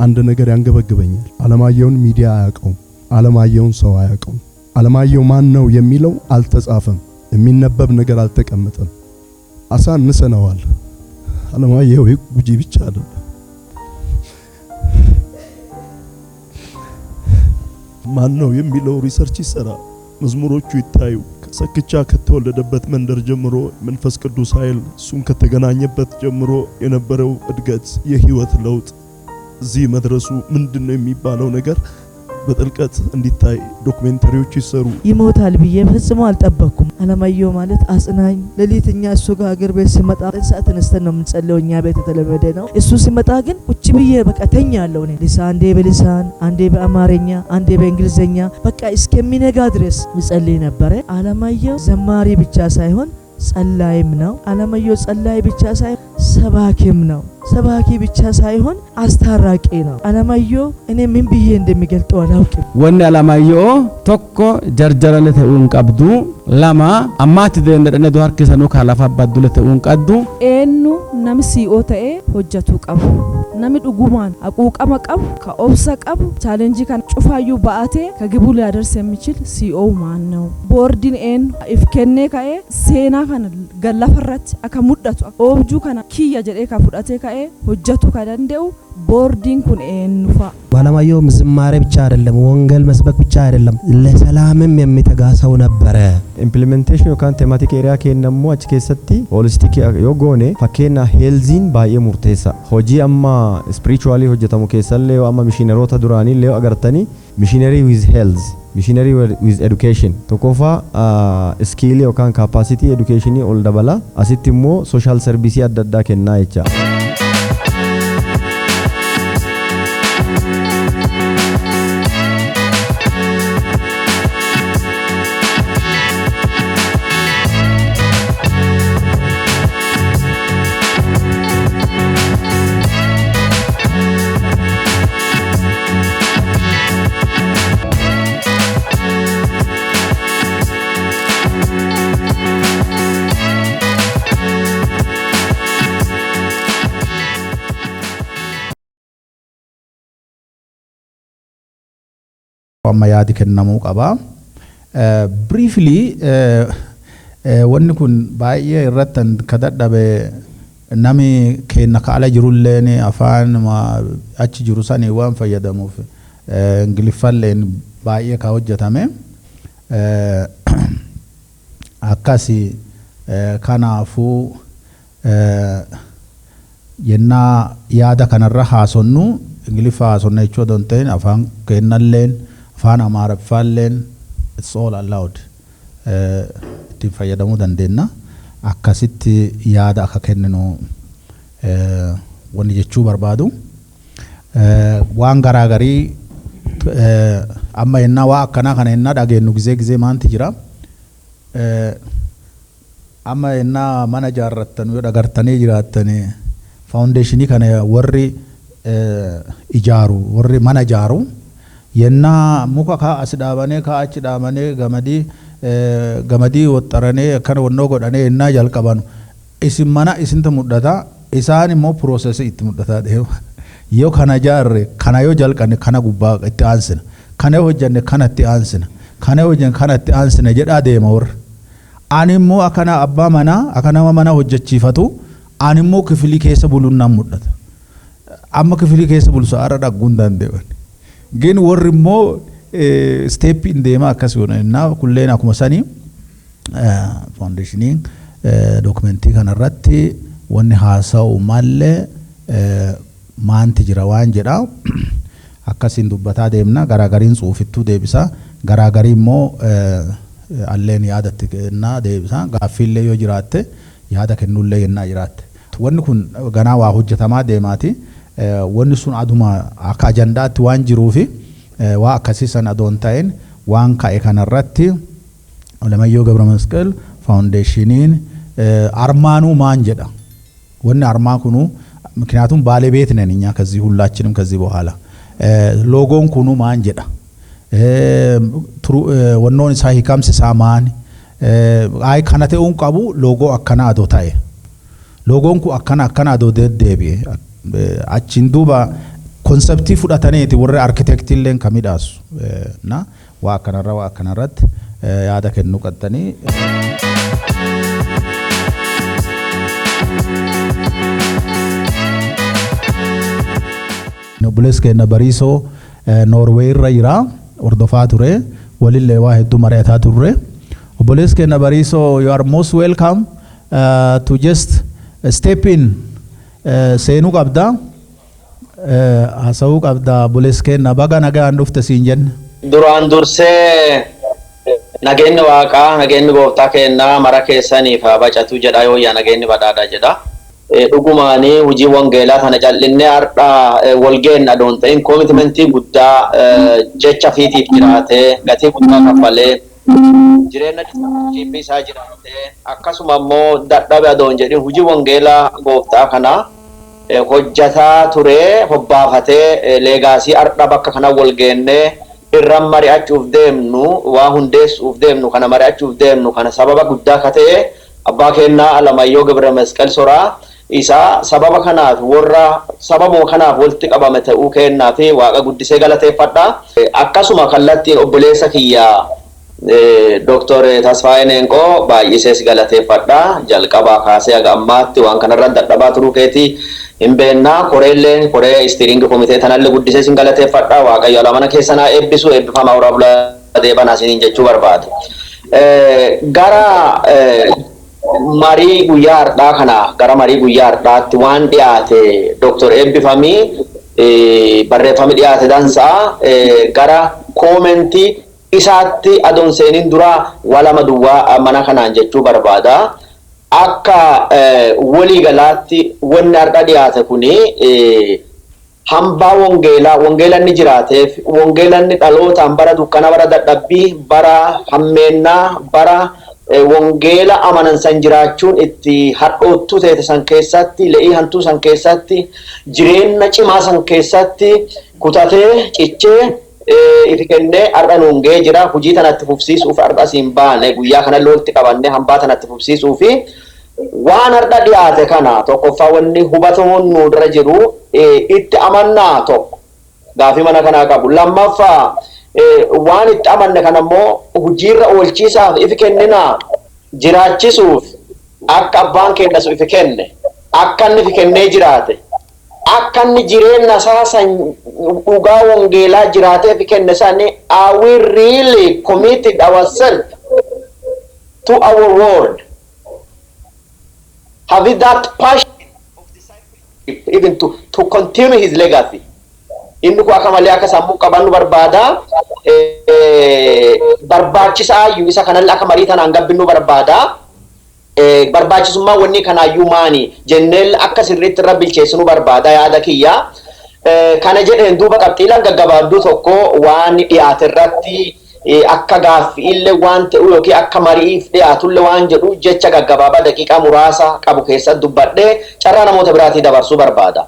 አንድ ነገር ያንገበግበኛል። አለማየሁን ሚዲያ አያውቀውም። አለማየሁን ሰው አያውቀውም። አለማየሁ ማን ነው የሚለው አልተጻፈም። የሚነበብ ነገር አልተቀመጠም። አሳንሰነዋል። አለማየሁ ጉጂ ብቻ አይደለም። ማን ነው የሚለው ሪሰርች ይሰራ፣ መዝሙሮቹ ይታዩ። ሰክቻ ከተወለደበት መንደር ጀምሮ መንፈስ ቅዱስ ኃይል እሱን ከተገናኘበት ጀምሮ የነበረው እድገት፣ የህይወት ለውጥ እዚህ መድረሱ ምንድነው የሚባለው ነገር በጥልቀት እንዲታይ ዶክመንተሪዎች ይሰሩ። ይሞታል ብዬ ፈጽሞ አልጠበቅኩም። አለማየሁ ማለት አጽናኝ፣ ሌሊትኛ እሱ ጋር አገር ቤት ሲመጣ ሰዓት ተነስተን ነው የምንጸልየው። እኛ ቤት የተለመደ ነው። እሱ ሲመጣ ግን ቁጭ ብዬ በቃ ተኛለሁ። እኔ አንዴ በልሳን አንዴ በአማርኛ አንዴ በእንግሊዘኛ በቃ እስከሚነጋ ድረስ ምጸልይ ነበረ። አለማየሁ ዘማሪ ብቻ ሳይሆን ጸላይም ነው። አለማየሁ ጸላይ ብቻ ሳይሆን ሰባኪም ነው። ሰባኪ ብቻ ሳይሆን አስታራቂ ነው። አለማየሁ እኔ ምን ብዬ እንደሚገልጠው አላውቅም። ወን አለማየሁ ቶኮ ጀርጀረለተ ኡንቀብዱ ለማ አማት ደንደነ ዱርከሰኑ ካላፋ ባዱለተ ኡንቀዱ ኤኑ ነም ሲኦ ተኤ ሆጀቱ ቀቡ ነም ዱጉማን አቁቀማ ቀቡ ከኦብሰ ቀቡ ቻሌንጅ ካን ጩፋዩ ባአቴ ከግቡ ሊያደርስ የሚችል ሲኦ ማን ነው? ቦርዲን ኤን ኢፍከኔ ካኤ ሴና ካን ገላፈረት አከሙዳቱ ኦብጁ ካን ኪያ ጀዴ ካፉዳቴ ካኤ ሆጀቱ ካዳንደው ቦርዲን ኩን ኤንፋ አለማየሁ ዝማሬ ብቻ አይደለም፣ ወንጌል መስበክ ብቻ አይደለም፣ ለሰላምም የሚተጋ ሰው ነበረ። ኢምፕሊሜንቴሽን ዮካን ቴማቲክ ኤሪያ ከነሞ አች ከሰቲ ሆሊስቲክ ዮጎኔ ፈኬና ሄልዚን ባየ ሙርቴሳ ሆጂ አማ ስፒሪቹዋሊ ሆጀተሙ ከሰለ አማ ሚሽነሮታ ዱራኒ ሌው አገርተኒ ሚሽነሪ ዊዝ ሄልዝ ሚሽነሪ ዊዝ ኤዱኬሽን ቶኮፋ ስኪል ዮካን ካፓሲቲ ኤዱኬሽኒ ኦል ደበላ አሲቲሞ ሶሻል ሰርቪስ ያዳዳ ከና ይቻ amma yaadi kennamuu qaba. Briefly wanni kun baay'ee irrattan ka dadhabe nami kenna kaala jirulleen afaan achi jiru sanii waan fayyadamuuf ingiliffalleen baay'ee ka hojjetame akkasi kanaafuu yennaa yaada kanarra haasonnu ingiliffa haasonna jechuu odoo hin ta'in afaan kennalleen afaan amaaraffaalleen it's all allowed ittiin fayyadamuu dandeenya. Akkasitti yaada akka kenninu wanni jechuu barbaadu waan garaagarii amma yennaa waa akkanaa kana yennaa dhageenyu gizee maanti jira. Amma yennaa mana ijaarrattan yoo dhagartanii jiraattanii faawundeeshinii kana warri ijaaru warri mana ijaaru yennaa muka kaa as dhaabanii kaa achi dhaabanii gamadii waxxaranii akkana wannoo godhanii yennaa jalqabanu isin mana isinta mudhata isaan immoo piroosesii itti mudhataa deema. Yoo kana ijaarre kana yoo jalqanne kana gubbaa itti aansina, kana yoo hojjanne kana itti aansina, kana yoo hojjanne kana itti aansina jedhaa deema warra. Ani immoo akkana abbaa manaa akka nama mana hojjechiifatu ani immoo kifilii keessa buluun nan mudhata. Amma kifilii keessa bulsa ara dhagguun dandeeman. Gin warri immoo step in deema akkas yoona kulleen akkuma sanii foundationiin dokumentii kanarratti wanni haasa'u mallee maanti jira waan jedha akkasiin dubbataa deemna. Garaagariin tsuufittuu deebisa, garaagarii immoo alleen yaadatti kennaa deebisa. Gaaffiillee yoo jiraatte yaada kennullee yennaa jiraatte. Wanni kun ganaa waa hojjetamaa deemaati. Wanni sun aduma akka ajandaatti waan jiruufi waa akkasii sana adoon ta'een waan ka'e kanarratti Alamayyoo Gabra Masqal ፋውንዴሽኒን አርማኑ ማን ጀዳ ወነ አርማ ኩኑ ምክንያቱም ባለቤት ነን እኛ ከዚህ ሁላችንም ከዚህ በኋላ ሎጎን ኩኑ ማን ጀዳ ወኖን ሳይካምስ ሳማን አይ ካናቴውን ቀቡ ሎጎ አከና አዶታዬ ሎጎን ኩ አከና አዶ ደደቢ አቺን ዱባ konseptii fudhataniiti warri arkitektii illee kan midhaasu na waa akkanarratti yaada kennuu qaxxanii. Obboleessi keenya Bariisoo Noorweey irra jira hordofaa ture walillee waa hedduu mari'ataa turre. Obboleessi keenya Bariisoo you are most welcome to just step in seenuu qabda haasa'uu qabda obboleessi keenya baga nagaan dhufte siin jenna. Duraan dursee nageenyi waaqaa nageenyi gooftaa kennaa mara keessaniif bacatu jedha yoo yaa nageenyi badhaadha jedha. Dhugumaanii hojii wangeelaa kana callinnee har'a walgeen adoon ta'in koomitmentii guddaa jecha fiitiif jiraatee gatii guddaa kaffalee jireenya dhiibbaa isaa jiraatee akkasuma immoo dadhabe adoon jedhin hojii wangeelaa gooftaa kana hojjataa ture hobbaafatee leegaasii har'a bakka kana walgeennee irra mari'achuuf deemnu waa hundeessuuf deemnu kana mari'achuuf deemnu kana sababa guddaa ka ta'e abbaa kennaa Alamayyoo Gibra Masqal Soraa isa sababa kanaaf warra sababuma kanaaf walitti qabame ta'uu kennaa fi waaqa guddisee galateeffadha. Akkasuma kallattiin obboleessa kiyya Dr. Tasfaayee Neenqoo baay'isees galateeffadha. Jalqabaa kaasee haga ammaatti waan kanarra dadhabaa turuu keetii hin beennaa koreelleen koree istiringi komitee tanallee guddisee sin galateeffadha. Waaqayyo alamana keessanaa eebbisu eebbifamaa horaa bulaa deebanaa siniin jechuu barbaada. Gara marii guyyaa har'aa kana gara marii guyyaa har'aatti waan dhiyaate Dr. Eebbifamii barreeffami dhiyaate dansaa gara koomentii isaatti adoon seeniin dura walama duwwaa mana kanaan jechuu barbaada. Akka waliigalaatti wanni har'a dhiyaate kuni hambaa wangeelanni jiraateef wangeelanni dhalootaan bara dukkana bara dadhabbii bara hammeennaa bara wangeela amanan san jiraachuun itti hadhoottuu ta'e san keessatti le'ii hantuu san keessatti jireenya cimaa san keessatti kutatee cichee ifi kennee har'a nuungee jira hojii tanatti fufsiisuuf har'a siin baane guyyaa kana loolti qabannee hambaa tanatti fufsiisuu fi waan har'a dhiyaate kana tokkoffaa wanni hubatamuun nu dura jiru itti amannaa tokko gaafii mana kanaa qabu lammaffaa waan itti amanne kana immoo hojiirra oolchiisaaf ifi kenninaa jiraachisuuf akka abbaan kennasu ifi kenne akka inni ifi kennee jiraate akka inni jireenya isaa san dhugaa wangeelaa jiraatee ifi kenne sani are we really committed ourselves to our word? Have we that passion of discipleship even to continue his legacy? Inni ku akka malee akka sammuu qabannu barbaada barbaachisaa iyyuu isa kanallee akka marii tanaan gabbinnu barbaada barbaachisummaa wanni kanaayyuu maani jenneel akka sirriitti irra bilcheessinu barbaada yaada kiyya kana jedheen duuba qabxiilaan gaggabaabduu tokko waan dhiyaate irratti akka gaaffii illee waan ta'u yookiin akka mariif dhiyaatullee waan jedhu jecha gaggabaabaa daqiiqaa muraasa qabu keessatti dubbadhee carraa namoota biraatii dabarsuu barbaada.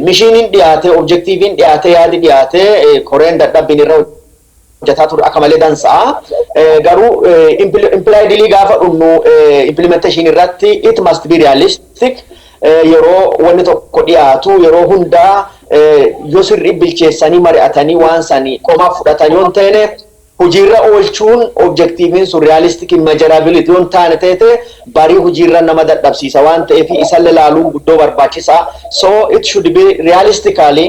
Mishiniin dhiyaate objektiiviin dhiyaate yaadi dhiyaate koreen dadhabbiin irra hojjetaa ture akka malee dansa'a garuu impliedly gaafa dhumnu implementation irratti it must be realistic yeroo wanni tokko dhiyaatu yeroo hundaa yoo sirrii bilcheessanii mari'atanii waan sanii qomaa fudhatanii yoon ta'e hojiirra oolchuun objektiiviin sun realistic measurability yoon taane ta'e barii hojiirra nama dadhabsiisa waan ta'eef isallee laaluun guddoo barbaachisaa so it should be realistically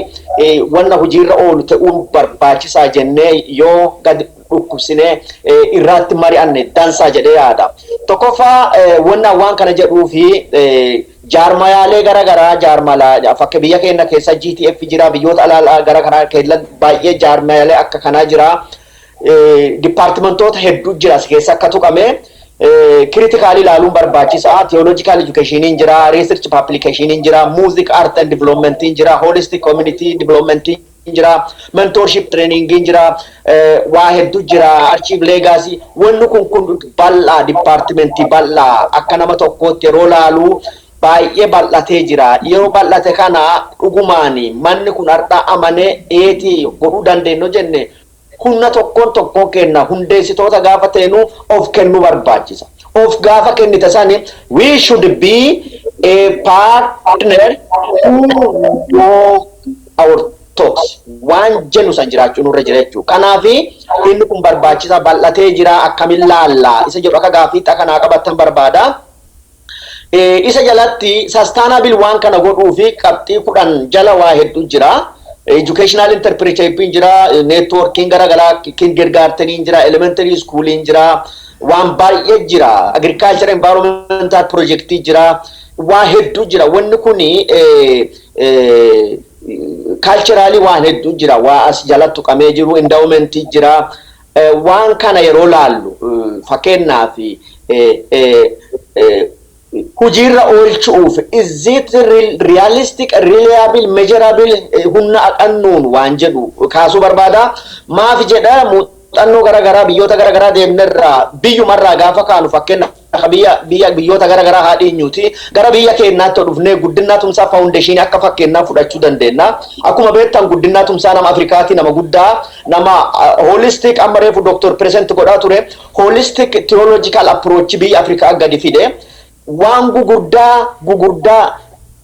wanna hojiirra oolu ta'uun barbaachisaa jennee yoo gad dhukkubsinee irratti mari'anne dansaa jedhee yaada. Tokkoffaa wanna waan kana jedhuu fi jaarmayaalee garagaraa jaarmalaa fakka biyya keenya keessa GTF jira biyyoota alaa garagaraa keessa baay'ee jaarmayaalee akka kanaa jira. Departmentoota hedduu jira as keessa akka tuqame critical ilaaluun barbaachisaa theological education jira research publication jira music art and development jira holistic community development jira mentorship training jira waa hedduu jira archive legacy wanni kun bal'aa department bal'aa akka nama tokkootti yeroo laalu baay'ee bal'atee jira yeroo bal'ate kana dhugumaani manni kun har'a amane eeti godhuu dandeenyo jenne kunna tokkoon kenna hundeessitoota gaafa teenu of kennu barbaachisa of gaafa kennite sani we should be a partner who our talks waan jennu san jiraachuu nurra jira jechuudha. Kanaaf inni kun barbaachisaa bal'atee jira akkamiin laallaa isa jedhu akka gaaffii kanaa qabattan barbaada. Isa jalatti sustainable waan kana godhuu fi qabxii 10 jala waa hedduu jira. Educational entrepreneurship jira, networking garagaraa, kindergarten jira, elementary school jira, waan baay'ee jira, agriculture environmental project jira, waa hedduu jira. Wanni kuni culturally waan hedduu jira, waa as jalatti tuqamee jiru, endowment jira. Waan kana yeroo laallu fakkeenyaaf hujirra oolchuuf is it realistic, reliable, measurable humna aqannuun waan jedhu kaasuu barbaada. Maaf jedha muuxannoo garagaraa biyyoota garagaraa deemnerraa biyyumarraa gaafa kaanu fakkeenyaaf biyyoota garagaraa haadhiinyuuti gara biyya keenyaatti dhufnee guddinaa tumsaa faawundeeshinii akka fakkeenyaa fudhachuu dandeenya. Akkuma beektan guddinaa tumsaa nama Afrikaati nama guddaa nama holistic amma reefu Dr. Present godhaa ture holistic theological approach biyya Afrikaa gadi fide. Waan gugurdaa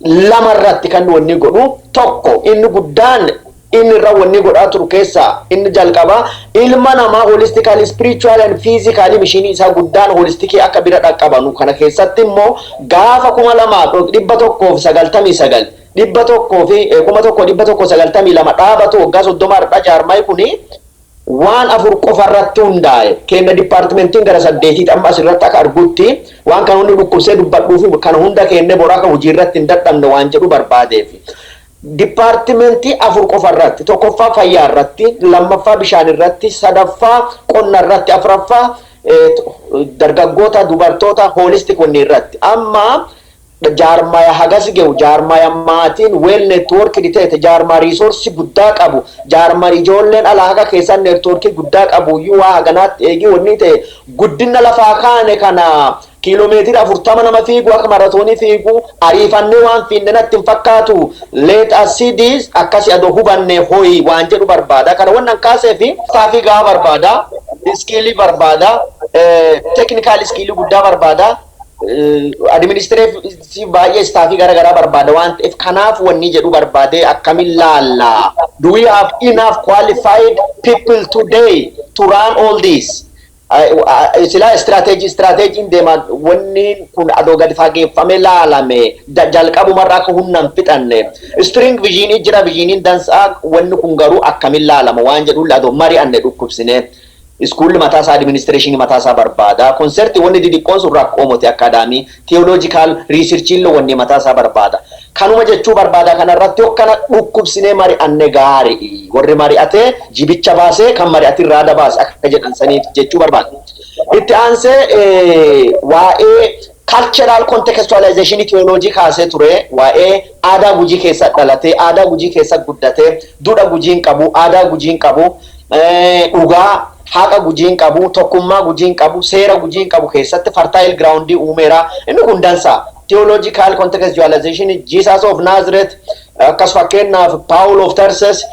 lama irratti kan wanni godhu tokko inni guddaan inni irra wanni godhaa turu keessaa inni jalqaba ilma namaa holistically spiritual and physically mishinii isaa guddaan holistikii akka bira dhaqqabanu kana keessatti immoo gaafa 2199 1192 dhaabatu waggaa 30 jaarmaay kuni waan afur qofa irratti hundaa'e kenna departmentiin gara 8 amma asirratti akka argutti waan kan hundi dhukkubsee dubbadhuuf kan hunda kenne boraka hojii irratti hin dadhabne waan jedhu barbaadeef departmentii afur qofa irratti tokkoffaa fayyaa irratti lammaffaa bishaan irratti sadaffaa qonna irratti afuraffaa dargaggoota dubartoota holistic wanni irratti amma jaarmaya hagas ge'u jaarmaya maatiin well network diteete jaarma resource guddaa qabu jaarma ijoolleen alaaqa keessan network guddaa qabu yoo haganaatti eegi wanni ta'e guddina lafaa kaane kana kiiloomeetira 40 nama fiigu akka maratoonii fiigu ariifannee waan fiinnenatti hin fakkaatu let us see this akkasi adoo hubanne hoyi waan jedhu barbaada kana wannan kaasee fi saafii gaa barbaada iskiilii barbaada technical iskiilii guddaa barbaada administrative baay'ee staffii garagaraa barbaada waan ta'eef kanaaf wanni jedhu barbaade akkamiin laalla do we have enough qualified people today to run all this sila strategy deema wanni kun adoo gadi fageeffame laalame jalqabumarraa akka humnaan fixanne string vision jira visionin dansaa wanni kun garuu akkamiin laalama waan jedhu adoo mari'anne dhukkubsine school matasa administration matasa barbada concert wonni didikon surra qomote academy theological research illo wonni matasa barbada kanuma jechuu barbada kanarratti hokkana dhukkubsine mari anne gaari warri mari ate jibicha baase kan mari ati raada baase akka jedhan saniif jechuu barbada itti aanse waa'ee cultural contextualization theology kaase ture waa'ee aadaa gujii keessa dhalate aadaa gujii keessa guddate duudha gujiin qabu aadaa gujiin qabu dhugaa haqa gujiin qabu tokkummaa gujiin qabu seera gujiin qabu keessatti fertile ground uumera inni kun dansa theological contextualization Jesus of Nazareth akkas fakkeenyaaf Paul of Tarsus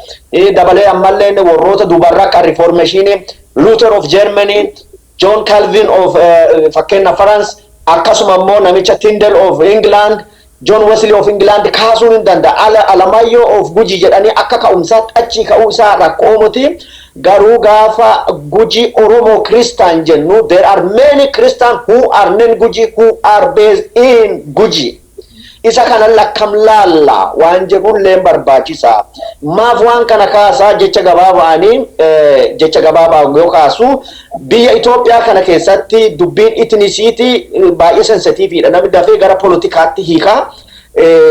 dabalee ammallee warroota dubarraa kan reformation Luther of Germany John Calvin of fakkeenyaaf France akkasuma immoo namicha Tyndale of England John Wesley of England kaasuun hin danda'a Alamayyoo of Guji jedhanii akka ka'umsaatti achi ka'uu isaa rakkoomuti garuu gaafa Guji Oromo Christian jennu there are many Christian who are non Guji who are based in Guji isa kana lakkam laalla waan jedhullee barbaachisa maaf waan kana kaasaa jecha gabaabaa yoo kaasu biyya Itoophiyaa kana keessatti dubbiin ethnicity baay'ee sensitiividha namni dafee gara politikaatti hiika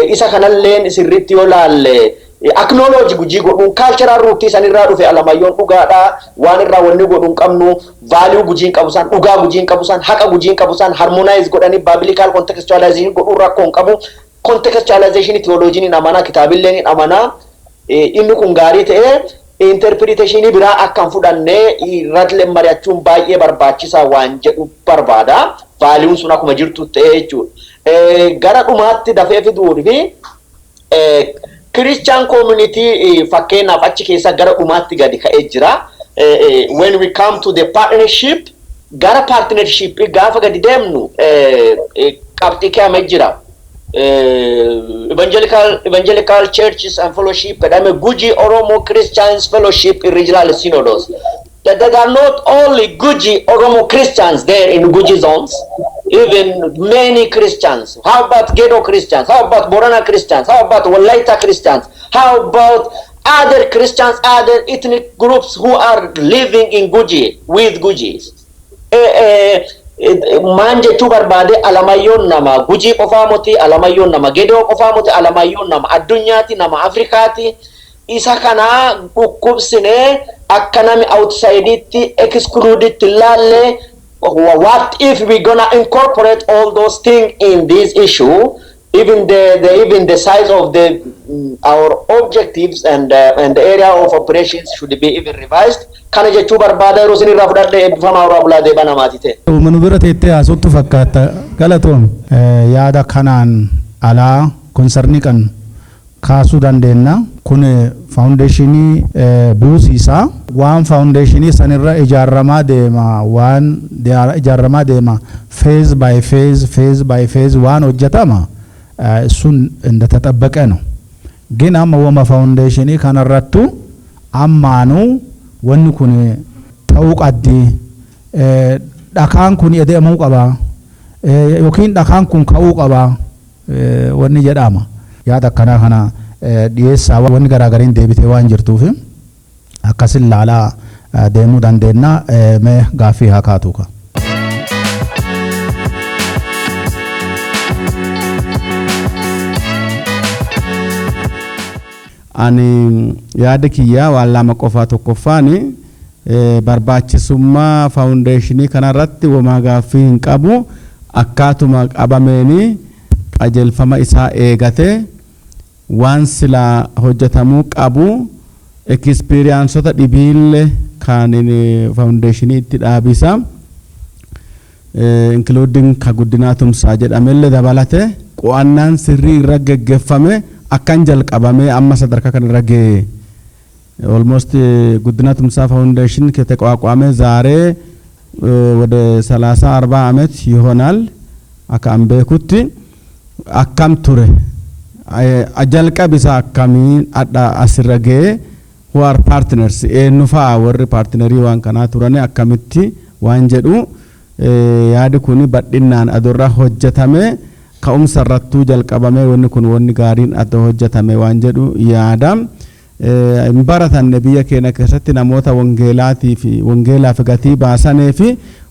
isa kanallee sirriitti yoo laalle acknowledge Gujii godhuun cultural roots sanirraa dhufe Alamayyoon dhugaadha waan irraa wanni godhuun qabnu value Gujiin qabu san dhugaa Gujiin qabu san haqa Gujiin qabu san harmonize godhanii biblical contextualization godhuun rakkoon qabu contextualization theology ni amana kitaabillee ni amana inni kun gaarii ta'e interpretation biraa akkan fudhanne irratti mari'achuun baay'ee barbaachisaa waan jedhu barbaada value sun akkuma jirtu ta'e jechuudha gara dhumaatti dafee fiduun fi Christian community fakkeenyaaf achi keessa gara dhumaatti gadi ka'ee jira when we come to the partnership gara partnership gaafa gadi deemnu qabxii kaa'amee jira evangelical churches and fellowship kadame Guji Oromo Christians fellowship in regional synodos. There are not only Guji Oromo Christians there in Guji zones, even many Christians. How about Gedo Christians? How about Borana Christians? How about Walaita Christians? How about other Christians, other ethnic groups who are living in Guji with Gujis? Manje tu barbade alamayyon nama Guji qofamoti alamayyon nama Gedo qofamoti alamayyon nama addunyati nama Afrikati isa kana dhukkubsine akkanami outside it excluded lalle. What if we gonna incorporate all those things in this issue? Even the size of our objectives and the area of operations should be even revised. Kana jechu barbada rosini rafdadde ebfama rablade banamatite. Manu bira tete asottu fakkaata galatoom yaada kanaan alaa konserni kan kaasuu dandeenya. Kun faawundeeshinii buusiisaa waan faawundeeshinii sanirra ijaaramaa deema phase by phase waan hojjetama sun እንደተጠበቀ ነው። ግን amma wama faawundeeshinii kanarrattu ammaanu wanni kun ta'uu qabdi dhakaan kun edeemuu qaba yookiin dhakaan kun ka'uu qaba wanni jedhama. Yaada kana dhiyeessaa wanni garaagariin deebitee waan jirtuuf akkasin laalaa deemuu dandeenya. Mee gaaffii haa kaatuuka. Ani yaada kiyyaa waan lama qofaa tokkoffaani barbaachisummaa faawundeeshinii kanarratti wamaa gaaffii hin qabu akkaatuma qabameeni qajeelfama isaa eegatee waan silaa hojjetamuu qabu ekspiriyaansota dhibiille kan faawundeeshinii itti dhaabisa including ka guddinaa tumsaa jedhamellee dabalate qo'annaan sirrii irra geggeeffame akkan jalqabamee amma sadarkaa kan irra ga'e almost guddinaa tumsaa faawundeeshin ከተቋቋመ ዛሬ ወደ 30-40 ዓመት ይሆናል አካም በኩት አካም ቱረ አጀልቀ ቢሳ አካሚን አዳ አስረገ who are partners ኑፋ ወር ፓርትነሪ ዋን ከና ቱረኔ አካምቲ ዋንጀዱ ያድ ኩኒ በድናን አዶራ ሆጀተመ ከኡምሰረቱ ጀልቀበመ ወን ኩን ወን ጋሪን አዶ ሆጀተመ ዋንጀዱ ያዳም እንበረተን ነብየ ከነ ከሰት ናሞታ ወንጌላቲ ፊ ወንጌላ ፍጋቲ ባሰኔ ፊ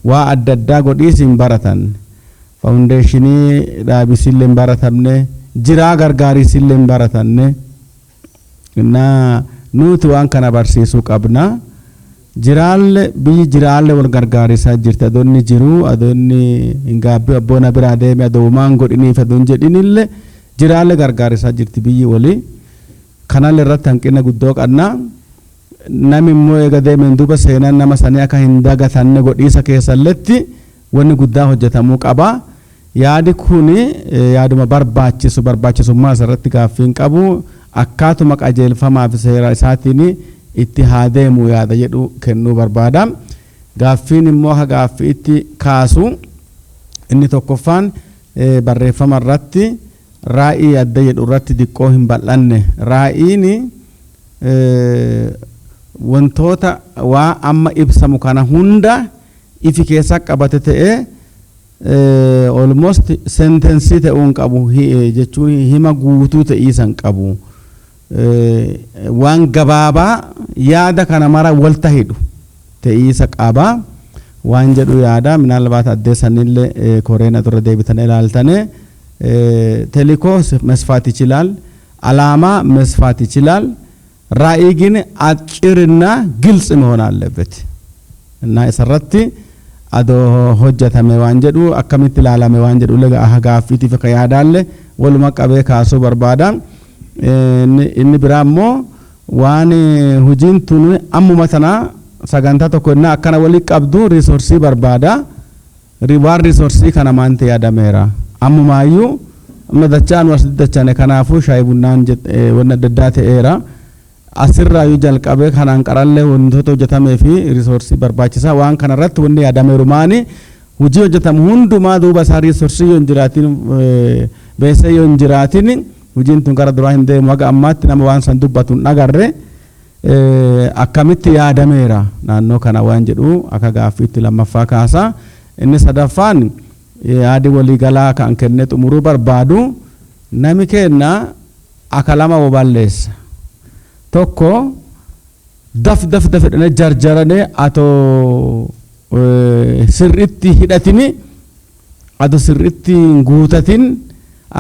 ዋ አደዳ ጎዲስ እንበረተን ፋውንዴሽኒ ዳቢሲል እንበረተምነ ጅራ ጋርጋሪ ሲል እንበረተን እና ኑት ዋን ከና ባርሲሱ ቀብና ጅራል ቢ ጅራል ወል ጋርጋሪ ሳጅርተ ዶኒ ጅሩ አዶኒ እንጋቢ አቦና ብራዴ ሚያዶማን ጎዲኒ ፈዶን ጀዲኒል ጅራል ጋርጋሪ ሳጅርት ቢ ወሊ kanal irratti hanqina guddoo qabna nami immoo eegadee menduuba seenaan nama sanii akka hin dagatanne godhiisa keessalletti wanni guddaa hojjetamuu qaba. Yaadi kuni yaaduma barbaachisummaa irratti gaaffiin qabu akkaatuma qajeelfamaa fi seera isaatiin itti haa deemu yaada jedhu kennuu barbaada. Gaaffiin immoo haa gaaffii itti kaasu inni tokkoffaan barreeffama irratti raa'ii adda jedhu irratti diqqoo hin bal'anne raa'iini wantoota waa amma ibsamu kana hunda ifi keessa qabate ta'ee almost sentensii ta'uun qabu jechuun hima guutuu ta'iisan qabu waan gabaabaa yaada kana mara walta hidhu ta'iisa qaba waan jedhu yaada minaalbaata addeessanillee koreena dura deebitanii ilaaltanii ቴሌኮ መስፋት ይችላል አላማ መስፋት ይችላል ራእይ ግን አጭርና ግልጽ መሆን አለበት እና እሰረቲ አዶ ሆጀተመ ዋንጀዱ አከሚት ላላመ ዋንጀዱ ለጋ አጋፊት ፈከያዳለ ወልማ ቀበ ካሱ በርባዳ እን ብራሞ ዋን ሁጂንቱን አሙመተና ሰጋንታ ተኮና አከና ወሊ ቀብዱ ሪሶርሲ በርባዳ ሪዋር ሪሶርሲ ከነማንተ ያዳሜራ ammumaayyu madachaan wasdachane kanaafu shaay bunnaan wanna daddaate eera asirraayu jalqabe kanaan qaralle wantoota hojjetamee fi riisorsii barbaachisaa waan kanarratti wanni yaadameeru maani hojii hojjetamu hundumaa duuba isaa riisorsii yoon jiraatiin beesee yoo hin jiraatin hojiin tun gara duraa hin deemu haga ammaatti nama waan san dubbatu hin agarre akkamitti yaadameera naannoo kana waan jedhu akka gaaffiitti lammaffaa kaasa. Inni sadaffaan yaadi waliigalaa kan kennee xumuruu barbaadu nami kenna akka lama balleessa. Tokko daf jedhanii jarjaranii atoo sirriitti hidhatini atoo sirriitti hin guutatin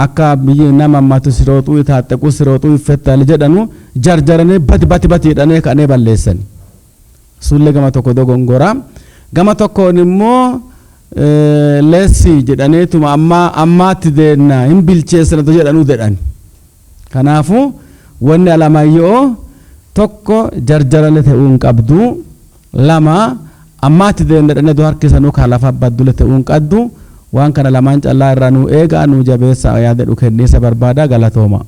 akka biyyi nama ammatu sirooxuu itaataquu sirooxuu iffettaali jedhanu jarjaranii bati jedhanii kanee balleessan. Sullee gama tokko dogongora. Gama tokkoon immoo leessi jedhaneetuma ammaatti deenna hin bilcheessanatu jedhanuu jedhan. Kanaafuu wanni Alamayyoo tokko jarjarale ta'uu hin qabdu, lama ammaatti deenna jedhanii harkisanuu kaalafa baddule ta'uu hin qabdu. Waan kana lamaan callaa irraa nu eegaa nu jabeessa yaada kenniisa barbaada. Galatooma.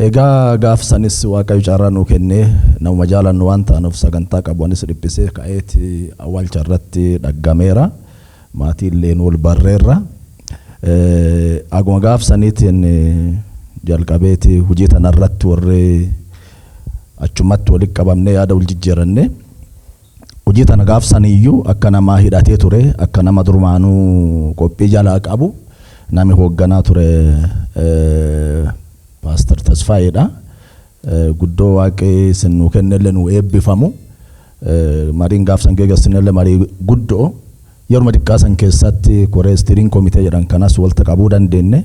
Egaa gaafsanis Waaqayyo carraa nuu kennee nama jaalannu waan ta'anuuf sagantaa qabuunis dhiphisee ka'eeti awwaalcha irratti dhaggameera. Maatiilleen wal barreerra. Aguma gaafsaniitiin jalqabeeti hojii tanarratti warri achumatti walitti qabamnee yaada wal jijjiiranne. Hojii tana gaafsaniyyuu akka namaa hidhatee ture, akka nama durmaanuu qophii jalaa qabu nami hoogganaa ture Pastor Tasfaayedha. Guddoo Waaqee sinu kennelle nu eebbifamu. Mariin gaafsan geeggessinelle marii guddoo yeruma xiqqaasan keessatti koree istiriin komitee jedhan kanas walta qabuu dandeenye.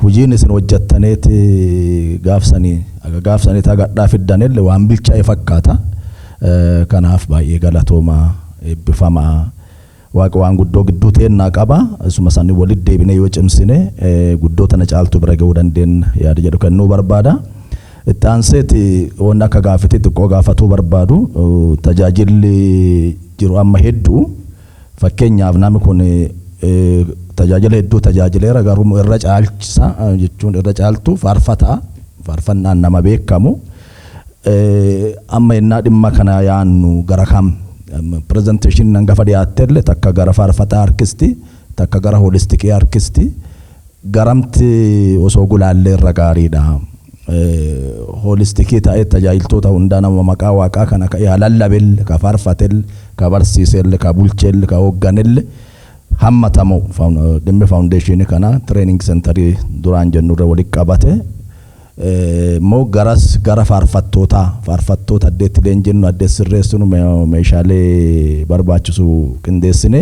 Hojiin isin hojjettaneeti gaafsanii tagadhaa fiddanelle waan bilchaa'e fakkaata. Kanaaf baay'ee galatoomaa eebbifamaa. Waaqa waan guddoo gidduu teennaa qaba. Asuma isaanii walitti deebinee yoo cimsine guddoo tana caaltuu bira ga'uu dandeenya yaada jedhu kennuu barbaada. Itti aanseeti waan akka gaafate xiqqoo gaafatuu barbaadu tajaajilli jiru amma hedduu fakkeenyaaf namni kun tajaajila hedduu tajaajileera garuu irra caalchisa jechuun irra caaltu faarfataa faarfannaan nama beekamu amma innaa dhimma kana yaannu gara kam presentation nan gafa dhiyaatelle takka gara faarfataa arkisti takka gara holistikii arkisti garamti osoo gulaallee irra gaariidha. Holistikii ta'ee tajaajiltoota hundaa nama maqaa waaqaa kana ka lallabel ka faarfatel ka barsiisel ka bulchel ka hoogganel hammatamu dhimmi foundation kana training center duraan jennurra walitti qabate moo gara faarfattoota addeetti leenjinnu addeet sirreessinu meeshaalee barbaachisu qindeessine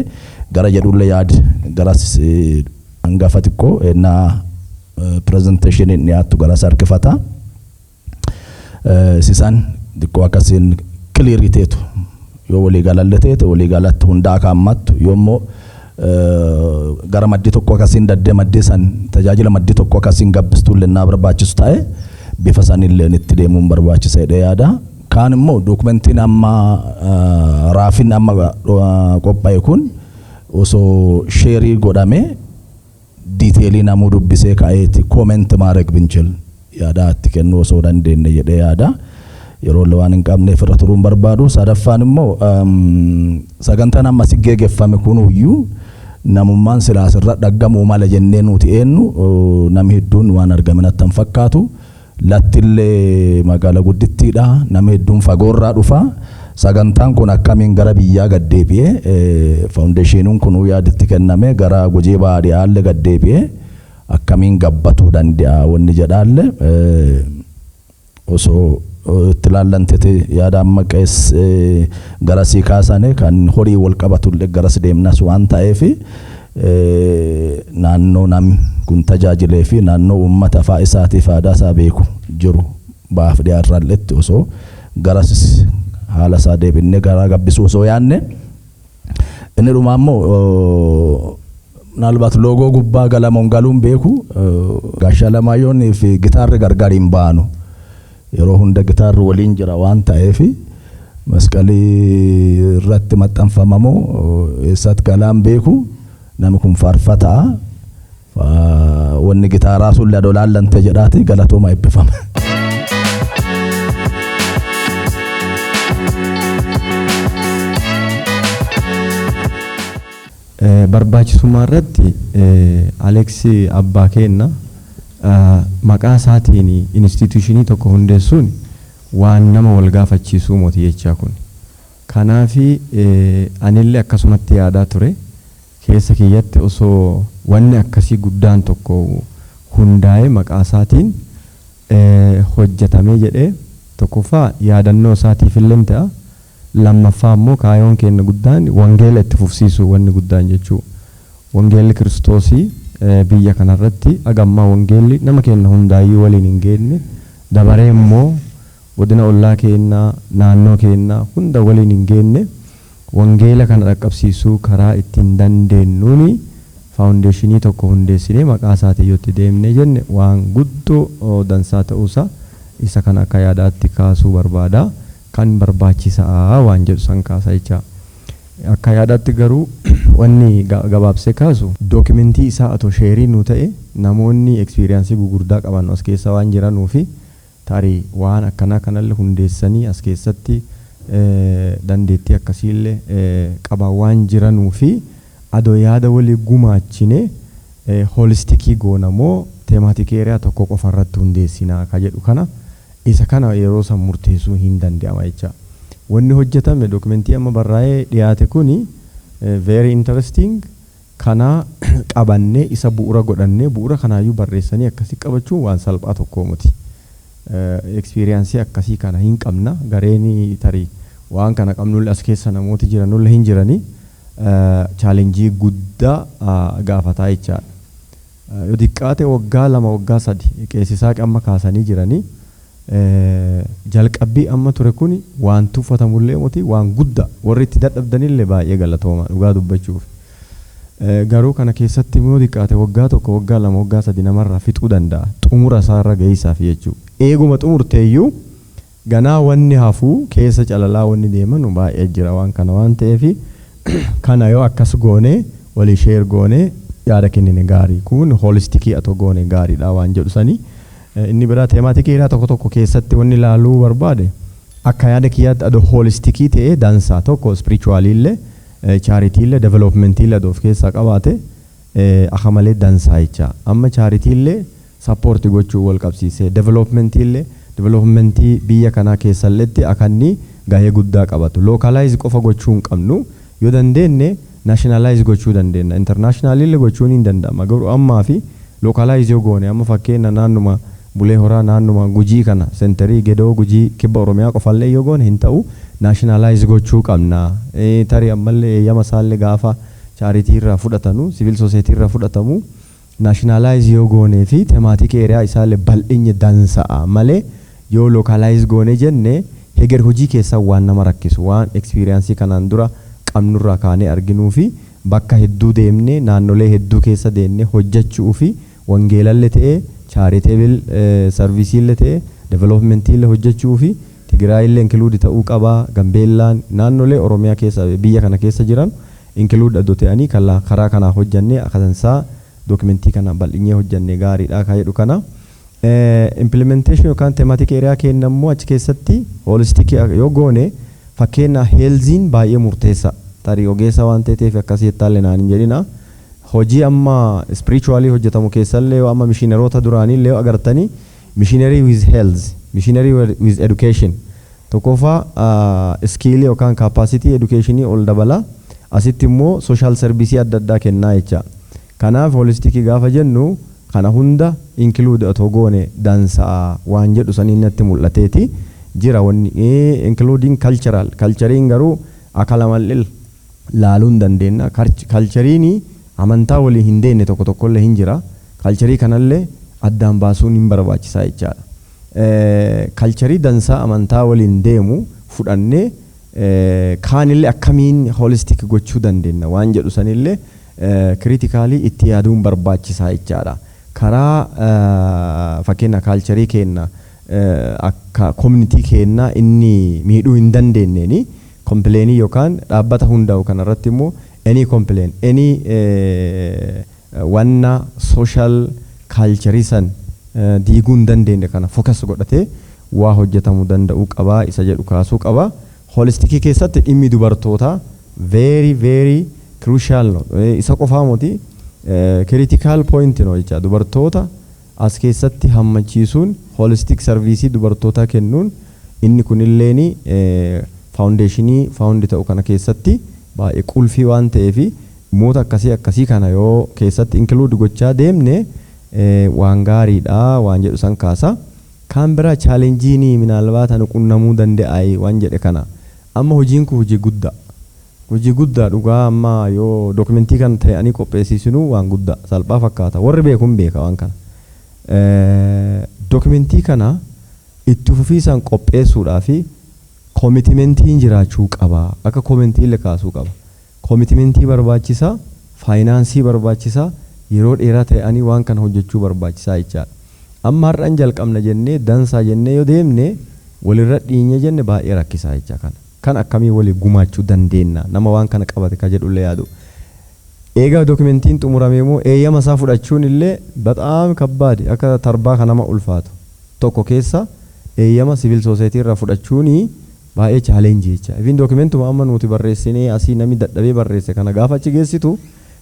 gara jedhulle yaad garas hangafa xiqqoo ennaa presentation dhiyaattu garas harkifata. Sisan xiqqoo akkasiin cleariteetu yoo walii galalleteete walii galatti hundaa kaammattu yoommoo gara maddii tokko akkasiin daddee maddii san tajaajila maddii tokko akkasiin gabbistu lennaa barbaachisu ta'e bifa sanillee itti deemuun barbaachisaadha yaada. Kaan immoo dokumentiin amma raafin amma qophaa'e kun osoo sheerii godhame diiteelii namuu dubbisee ka'eeti kooment maarek binchil yaada itti kennu osoo dandeenye jedhee yaada. Yeroo waan hin qabneef irra turuun barbaadu. Sadaffaan immoo sagantaan amma si geggeeffame kunuyyuu namummaan silaas irra dhaggamuu mala jennee nuti eenyu namni hedduun waan argame natti hin fakkaatu. Lattillee magaalaa guddittiidha. Namni hedduun fagoorraa dhufa. Sagantaan kun akkamiin gara biyyaa gaddeebi'ee foundationiin kun yaaditti kenname gara Gujii baadiyyaa gaddeebi'ee akkamiin gabbatuu danda'a wanni jedhaalle osoo itti laallantete yaada amma qees gara sii kaasane kan horii wal qabatu garas deemnas waan ta'eef naannoo nam kun tajaajilee fi naannoo uummata faa isaatiif aadaa isaa beeku jiru baaf dhiyaarraalletti osoo garas haala isaa deebinne gara gabbisuu osoo yaanne inni dhumaa immoo naalbaat loogoo gubbaa galamoon galuun beeku Gaashaa Alamayyoon fi gitaarri gargar hin baanu. Yeroo hunda gitaarri waliin jira waan ta'eef masqalii irratti maxxanfamamoo eessatti galaan beeku namni kun faarfataa wanni gitaaraa sun ladoolaallante jedhaati galatooma eebbifama. barbaachisummaa irratti Alex abbaa keenna maqaa isaatiin instituushinii tokko hundeessuun waan nama wal gaafachiisuu moti jechaa kun. Kanaafi anillee akkasumatti yaadaa ture keessa kiyyatti osoo wanni akkasii guddaan tokko hundaa'e maqaa isaatiin hojjetamee jedhee tokkoffaa yaadannoo isaatiif illee ta'a. Lammaffaa immoo kaayoon keenya guddaan wangeela itti fufsiisuu wanni guddaan jechuu. Wangeelli Kiristoosii biyya kanarratti agammaa wangeelli nama keenya hundaayyuu waliin hin geenye dabaree immoo godina ollaa keenyaa naannoo keenyaa hunda waliin hin geenye wangeela kana dhaqqabsiisuu karaa ittiin dandeenyuuni faawundeeshinii tokko hundeessinee maqaa isaatiin yotti deemnee jenne waan guddoo dansaa ta'uusaa isa kana akka yaadaatti kaasuu barbaada. Kan barbaachisaa waan jedhu san kaasa jecha. Akka yaadaatti garuu wanni gabaabsee kaasu dookimentii isaa atoo sheerii nu ta'e namoonni ekspiriyaansii gugurdaa qaban as keessa waan jiranuu fi tarii waan akkanaa kanallee hundeessanii as keessatti dandeettii akkasiillee qaban waan jiranuu fi adoo yaada walii gumaachine hoolistikii goonamoo teemaatikii eeriyaa tokko qofa irratti hundeessinaa ka jedhu kana isa kana yeroo san murteessuu hin danda'ama jecha. Wanni hojjetame dookumentii amma barraa'ee dhiyaate kuni very interesting kana qabannee isa bu'uura godhannee bu'uura kanaayyuu barreessanii akkasii qabachuun waan salphaa tokko miti. Ekspiriyaansii akkasii kana hin qabna gareeni tarii waan kana qabnulle as keessa namooti jiranulle hin jiranii chaalenjii guddaa gaafataa jechaadha. Yoo xiqqaate waggaa 2 waggaa 3 qeessisaa amma kaasanii jiranii jalqabbii amma ture kuni waan tuffatamullee moti waan guddaa warri itti dadhabdanillee baay'ee galatooma dhugaa dubbachuuf. Garuu kana keessatti immoo xiqqaate waggaa 1 waggaa 2 waggaa 3 namarraa fixuu danda'a xumura isaarra gahiisaaf jechuudha. Eeguma xumurteeyyuu ganaa wanni hafuu keessa calalaa wanni deeman baay'ee jira waan kana waan ta'eef kana yoo akkas goone walii sheer goone yaada kennine gaarii kun hoolistikii atoo goone gaariidha waan jedhu sanii. Inni biraa teemaatikii eeriyaa tokko tokko keessatti wanni ilaaluu barbaade akka yaada kiyyaatti adoo hoolistikii ta'ee dansaa tokko spirituwaaliillee chaaritiillee developmentiillee adoo of keessaa qabaate akka malee dansaa jecha. Amma chaaritiillee sappoorti gochuu wal qabsiisee developmentii biyya kanaa keessalleetti akka inni gahee guddaa qabatu. Localize qofa gochuu hin qabnu yoo dandeenye nationalize gochuu dandeenya. Internationalillee gochuun hin danda'ama garuu ammaa fi localize yoo goone amma fakkeenya naannuma Bulee Horaa naannuma Gujii kana senterii Gedoo Gujii kibba Oromiyaa qofallee yoo goone hin ta'u nationalize gochuu qabna. Tarii ammallee eeyyama isaallee gaafa chaaritii irraa fudhatanu civil society irraa fudhatamu nationalize yoo goonee fi teemaatikii eeriyaa isaallee bal'inni dansa'a malee yoo localize goone jenne heger hojii keessaa waan nama rakkisu waan ekspiriyaansii kanaan dura qabnurraa kaanee arginuu fi bakka hedduu deemnee naannolee hedduu keessa deemnee hojjechuu fi wangeelallee ta'ee charitable serviceillee ta'ee developmentiillee hojjechuu fi Tigraayillee include ta'uu qabaa Gambeellaan naannolee Oromiyaa keessa biyya kana keessa jiran include adoo ta'anii karaa kanaa hojjannee akkasansaa dookumentii kana bal'inyee hojjannee gaariidha ka jedhu kana. Implementation yookaan teemaatikii eeriyaa keenya immoo achi keessatti hoolistikii yoo goone fakkeenya heelziin baay'ee murteessa. Tarii ogeessa waan ta'eef akkasii jettaallee naan hin jedhina. Hojii amma spiritually hojjetamu keessallee yoo amma mishiinaroota duraanii yoo agartanii missionary with health, missionary with education. Tokkoffaa skill yookaan capacity educationii ol dabala. Asitti immoo social service adda addaa kennaa jecha. Kanaaf hoolistikii gaafa jennu kana hunda include atoo goone dansaa waan jedhu sanii natti mul'ateeti. Jira wanni including culturing garuu akka lamallee laaluun dandeenya. Culturing amantaa walii hin deenne tokko tokkollee hin jira. Culturing kanallee addaan baasuun hin barbaachisaa jechaadha. Culturing dansaa amantaa waliin deemu fudhannee kaanillee akkamiin holistic gochuu dandeenya waan jedhu sanillee critically itti yaaduun barbaachisaa jechaadha. Karaa fakkeenya culturing keenya akka community keenya inni miidhuu hin dandeenyeeni complainii yookaan dhaabbata hundaa'u kanarratti immoo any complaint any wanna social culture san diiguu hin dandeenye kana focus godhatee waa hojjetamuu danda'uu qabaa isa jedhu kaasuu qabaa. Hoolistikii keessatti dhimmi dubartoota very crucial no isa qofaa moti critical point no jecha dubartoota as keessatti hammachiisuun holistic service dubartoota kennuun inni kunilleeni foundationii found ta'u kana keessatti baay'ee qulfii waan ta'eefi moota akkasii kana yoo keessatti include gochaa deemne waan gaariidha waan jedhu san kaasa kan bira challenge-ni minaalbaata nu qunnamuu danda'ai waan jedhe kana amma hojiin ku hojii guddaa dhugaa amma yoo dokumentii kan ta'anii qopheessisinu waan guddaa salphaa fakkaata warri beekuun beeka waan kana dokumentii kana itti fufiisaan qopheessuudhaa fi commitmentiin jiraachuu qaba akka commitmentii illee kaasuu qaba commitmentii barbaachisaa faayinaansii barbaachisaa yeroo dheeraa ta'anii waan kana hojjechuu barbaachisaa jechaadha amma har'an jalqabna jennee dansaa jennee yoo deemne walirra dhiinye jenne baay'ee rakkisaa jecha kana kan akkamii walii gumaachuu dandeenya nama waan kana qabate ka jedhullee yaadu eegaa dokumentiin xumuramee immoo eeyyama isaa fudhachuun illee bataam kabbaade akka tarbaa kan nama ulfaatu tokko keessa eeyyama civil society irraa fudhachuuni baay'ee challenge jecha even dokumentuma amma nuti barreessinee asii namni dadhabee barreesse kana gaafa achi geessitu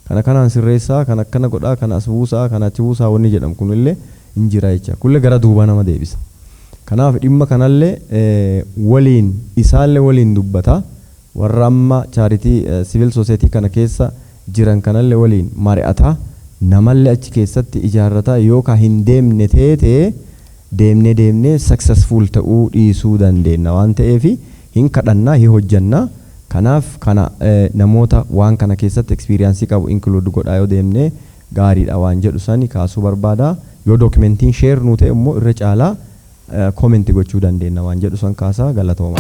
kana kanaan sirreessaa kana akkana godhaa kana as buusaa kana achi buusaa wanni jedhamu kunillee hin jira jecha kulle gara duubaa nama deebisa kanaaf dhimma kanallee waliin isaallee waliin dubbata warra amma charity civil society kana keessa jiran kanallee waliin mari'ata namallee achi keessatti ijaarrata yookaan hin deemne teetee deemnee successful ta'uu dhiisuu dandeenya waan ta'eef hin kadhannaa hin hojjannaa kanaaf kana namoota waan kana keessatti experience qabu include godhaa yoo deemne gaariidha waan jedhu sani kaasuu barbaada yoo dokumentiin share nu ta'e immoo irra caalaa comment gochuu dandeenya waan jedhu san kaasaa galatooma.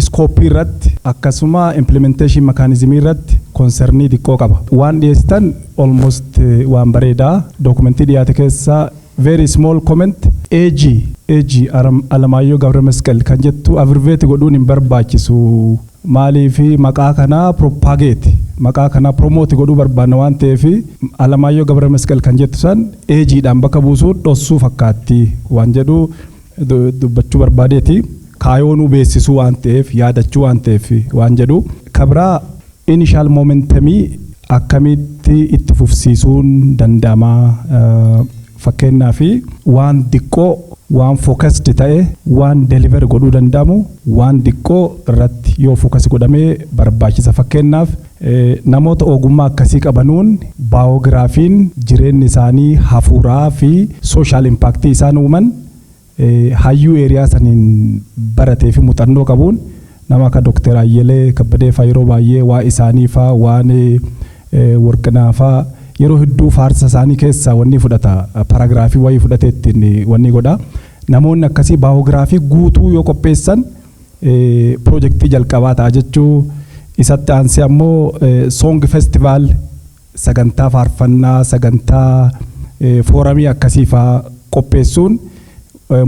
Iskooppii irratti akkasuma implementation mechanism irratti concernii xiqqoo qaba. Waan dhiyeessitan almost waan bareedaa dokumentii dhiyaate keessaa very small comment AG Alamaayyoo Gabra Masqal kan jettu abbreviate godhuun hin barbaachisu. Maaliif maqaa kanaa propagate maqaa kanaa promote godhuu barbaanna waan ta'eef Alamaayyoo Gabra Masqal kan jettu san AG-dhaan bakka buusuun dhossuu fakkaatti waan jedhu dubbachuu barbaadeeti. Kaayoonuu beeksisuu waan ta'eef yaadachuu waan ta'eef waan jedhu kabraa initial momentumii akkamitti itti fufsiisuun danda'ama fakkeenyaaf waan diqqoo waan focused ta'e waan deliver godhuu danda'amu waan diqqoo irratti yoo focus godhamee barbaachisa fakkeenyaaf namoota ogummaa akkasii qabanuun baayogiraafiin jireenyi isaanii hafuuraa fi social impact isaan uuman hayyuu eeriyaa saniin baratee fi muuxannoo qabuun nama akka Dr. Ayyelee Kabbadee faa yeroo baay'ee waa isaanii faa waan warqinaa faa yeroo hedduu faarsa isaanii keessaa wanni fudhata paragraafii wayii fudhatee ittiin wanni godha namoonni akkasii baayogiraafii guutuu yoo qopheessan piroojeektii jalqabaa ta'a jechuu isatti aansee ammoo song festival sagantaa faarfannaa sagantaa fooramii akkasii faa qopheessuun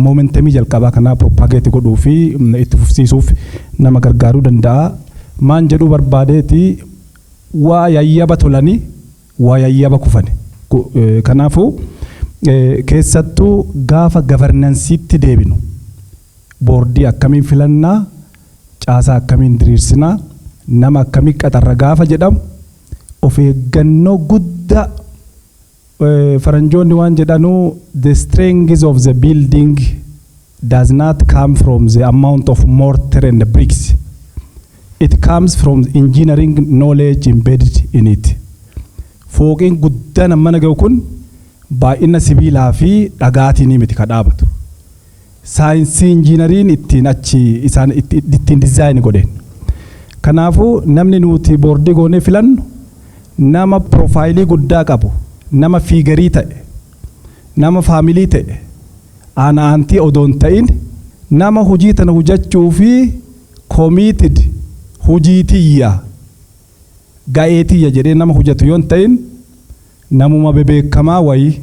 momentumii jalqabaa kanaa propagate godhuu fi itti fufsiisuuf nama gargaaruu danda'a. Maan jedhuu barbaadeeti waa yayyaba tolanii waa yayyaba kufani. Kanaafuu keessattuu gaafa governansiitti deebinu boordii akkamiin filannaa caasaa akkamiin diriirsinaa nama akkamiin qaxarra gaafa jedhamu of eeggannoo guddaa faranjoonni waan jedhanu the strength of the building does not come from the amount of mortar and bricks it comes from the engineering knowledge embedded in it fooqiin guddaan amma naga'u kun baay'ina sibiilaa fi dhagaatiin miti kadhaabatu saayinsii injiinariin ittiin achi isaan ittiin dizaayini godheen kanaafuu namni nuti boordii goonee filannu nama profaayilii guddaa qabu nama fiigarii ta'e nama faamilii ta'e aantii odoon ta'in nama hojii tana hojjechuu fi committed hojii tiyya ga'ee tiyya jedhee nama hojjetu yoon ta'in namuma bebeekamaa wayii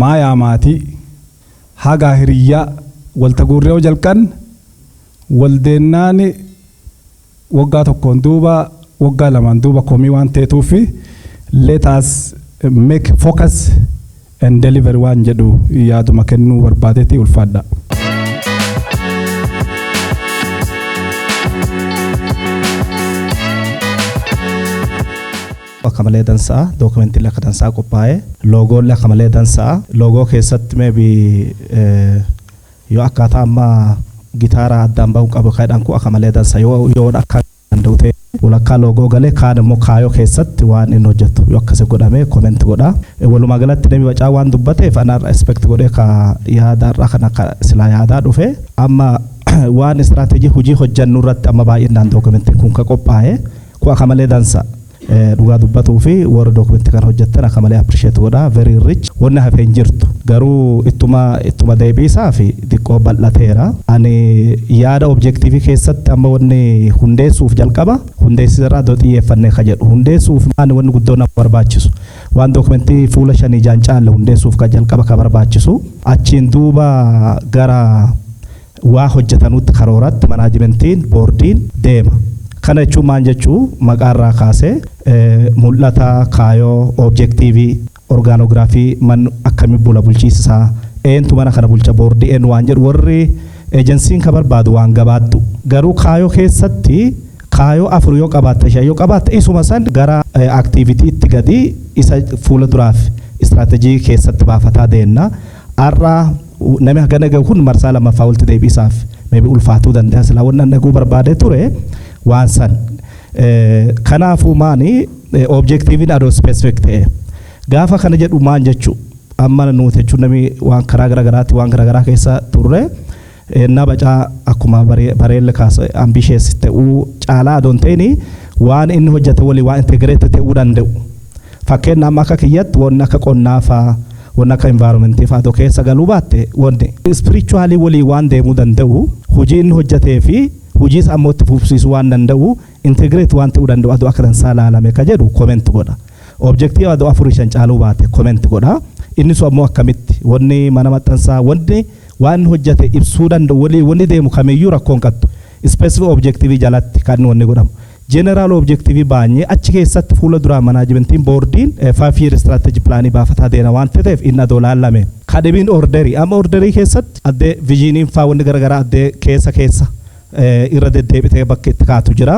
maayaa maatii hagaa hiriyyaa walta guurree jalqan waldeennaan waggaa tokkoon duuba waggaa lamaan duuba komii waan ta'etuuf let us make focus and deliver waan jedhu yaaduma kennuu barbaadeeti ulfaadha. akkamalee dansaa dookumentii akka dansaa qophaa'e loogoolee akkamalee dansaa loogoo keessatti maybe yoo akkaataa amma gitaara addaan bahuu qabu kaadhaan kun akkamalee dansaa yoo akka danda'u ta'e walakkaa loogoo galee kaan immoo kaayoo keessatti waan inni hojjetu yoo akkasii godhamee koomenti godha walumaa galatti namni wacaa waan dubbateef anarra expect godhee ka yaadaarraa kan akka silaa yaadaa dhufe amma waan istiraatejii hojii hojjannu irratti amma baay'inaan dookumentiin kun ka qophaa'e ku akkamalee dansaa dhugaa dubbatuu fi warra dookumentii kan hojjettan akkamalee appreciate godha very rich wanna hafeen jirtu garuu ittuma deebiisaa fi diqqoo bal'ateera ani yaada objektiivii keessatti amma wanni hundeessuuf jalqaba hundeessirraa doo xiyyeeffannee ka jedhu hundeessuuf maani wanni guddoo nama barbaachisu waan dookumentii fuula shanii jaan caalle hundeessuuf ka jalqaba ka barbaachisu achiin duuba gara waa hojjetanutti karooratti manaajimentiin boordiin deema kana jechuun maal jechuu maqaarraa kaasee mul'ata kaayoo objektiivii orgaanoogiraafii man akkamii bula bulchiisaa eentu mana kana bulcha boordii een waan jedhu warri ejensiin ka barbaadu waan gabaattu garuu kaayoo keessatti kaayoo afur yoo qabaatte shan yoo qabaatte isuma san gara aktiivitiitti gadi isa fuula duraaf istiraatejii keessatti baafataa deenna har'a namni hagana gahu kun marsaa lammaffaa walitti deebisaaf maybe ulfaatuu danda'a silaa wannan dhaguu barbaade ture waan san kanaafuu maani objektiiviin adoo specific ta'e gaafa kana jedhu maan jechuu amma nuti jechuun namni waan karaa garagaraatti waan garagaraa keessa turre na bacaa akkuma bareelle kaasa ambitious ta'uu caalaa adoon ta'ini waan inni hojjete walii waan integrate ta'uu danda'u fakkeenya amma akka kiyyatti waan akka qonnaafaa waan akka environmentii fa'aa keessa galuu baatte wanti spiritually walii waan deemuu danda'u hojii inni hojjetee fi hojii ammoo itti fufsiisuu waan danda'u integrate waan ta'uu danda'u adoo akka dansaa laalame ka jedhu comment godha objective adoo afurii shan caaluu baate comment godha inni sun ammoo akkamitti wanni mana maxxansaa wanni waan hojjete ibsuu danda'u wanni deemu kamiyyuu rakkoon qattu specific objective jalatti kan wanni godhamu general objective baanye achi keessatti fuula duraa manaajimentiin boordiin 5 year strategy plan baafataa deena waan ta'eef inni adoo laalame kadhibiin orderii amma orderii keessatti addee viizhiniin faa wanni garagaraa addee keessa irra deddeebitee bakka itti kaatu jira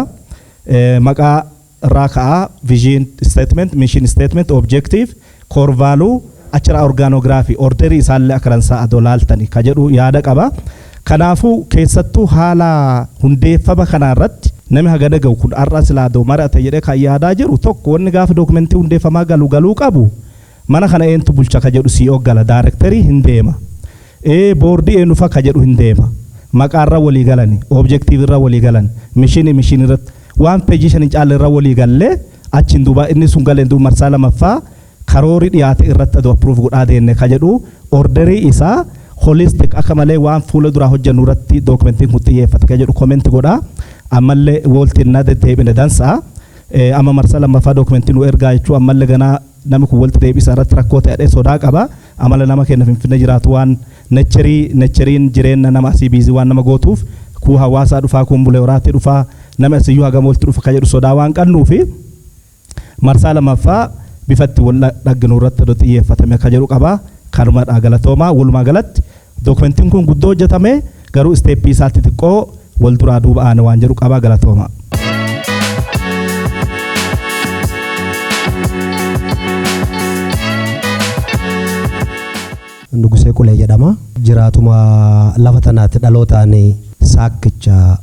maqaa irraa ka'aa vision statement mission statement objective core value achira orgaanoogiraafii orderii isaallee akaransaa adoo laaltanii ka jedhu yaada qaba kanaafuu keessattuu haala hundeeffama kanarratti namni hagana gahu kun har'a silaa adoo marate jedhee kan yaadaa jiru tokko wanni gaafa dookumentii hundeeffamaa galuu qabu mana kana eentu bulcha ka jedhu CEO gala daarektarii hin deema boordii eenufa ka jedhu hin deema maqaarra walii galani objektiivirra walii galan mishiin irratti waan peejii shanin caalirra walii gallee achiin duuba inni sun galeen duuba marsaa lamaffaa karoorii dhiyaate irratti adoo approve godhaa deenne ka jedhu orderii isaa holistic akka malee waan fuula duraa hojjennu irratti dookumentiin kun xiyyeeffate ka jedhu comment godhaa ammallee waltiin na deddeebine dansaa amma marsaa lamaffaa dookumentiin nu ergaa jechuu ammallee ganaa namni kun walti deebisa irratti rakkoo ta'ee sodaa qaba amala nama kenna finfinne jiraatu waan necheriin jireenya nama asii biizii waan nama gootuuf kuu hawaasaa dhufaa kun bulee waraatti dhufaa nama asiyyuu hagam walti dhufa ka jedhu sodaa waan qabnuufi marsaa lamaffaa bifatti wal dhagginu irratti adoo xiyyeeffatame ka jedhu qaba kanuma galatoomaa walumaa galatti dookumentiin kun guddoo hojjetame garuu isteeppii isaatti xiqqoo wal duraa duuba aane waan jedhu qaba galatoomaa. Nugusee Qulee jedhama jiraatuma lafa tanaatti dhalootaan saakkicha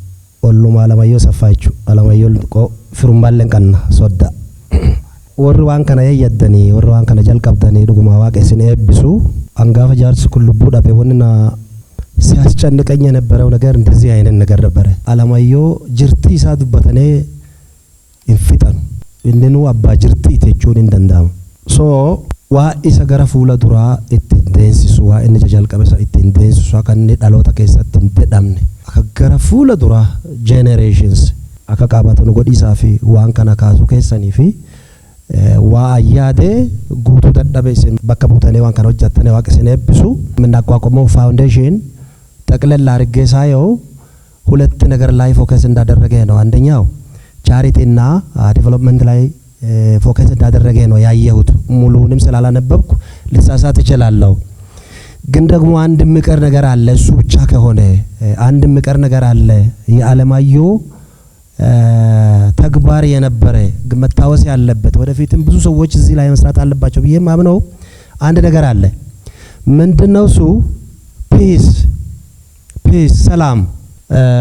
ollumaa Alamayyoo Saffaa jechuudha. Alamayyoo xiqqoo firumbaalleen qanna sodda. Warri waan kana yayyaddanii warri waan kana jalqabdanii dhuguma waaqessin eebbisu angaafa jaarsi kun lubbuu dhabe wanni na ሲያስጨንቀኝ የነበረው ነገር እንደዚህ አይነት ነገር ነበረ። አለማየሁ ጅርቲ ኢሳ ዱበተኔ እንፍጠን እንደኑ አባ ጅርቲ ኢቴቹን እንደንዳም ሶ ዋ ኢሳ ገራ ፉላ ዱራ ኢትንዴንሲሱ ዋ እነ ጃልቀበሳ ኢትንዴንሲሱ ከነ ዳሎታ ከሰት እንደዳምነ አከገራ ፉላ ዱራ ጄኔሬሽንስ አከቃባተኑ ጎዲሳፊ ዋን ከና ካሱ ከሰኒፊ ዋ አያዴ ጉቱ ተዳበሰ በከቡተኔ ዋን ከና ወጃተኔ ዋቀሰኔ ብሱ ምናቋቋመው ፋውንዴሽን ጠቅለል አድርጌ ሳየው ሁለት ነገር ላይ ፎከስ እንዳደረገ ነው። አንደኛው ቻሪቲና ዲቨሎፕመንት ላይ ፎከስ እንዳደረገ ነው ያየሁት። ሙሉንም ስላላነበብኩ ልሳሳት እችላለሁ። ግን ደግሞ አንድ ምቀር ነገር አለ። እሱ ብቻ ከሆነ አንድ ምቀር ነገር አለ። የአለማየሁ ተግባር የነበረ መታወስ ያለበት ወደፊትም ብዙ ሰዎች እዚህ ላይ መስራት አለባቸው ብዬ ማምነው አንድ ነገር አለ። ምንድነው እሱ? ፒስ ሰላም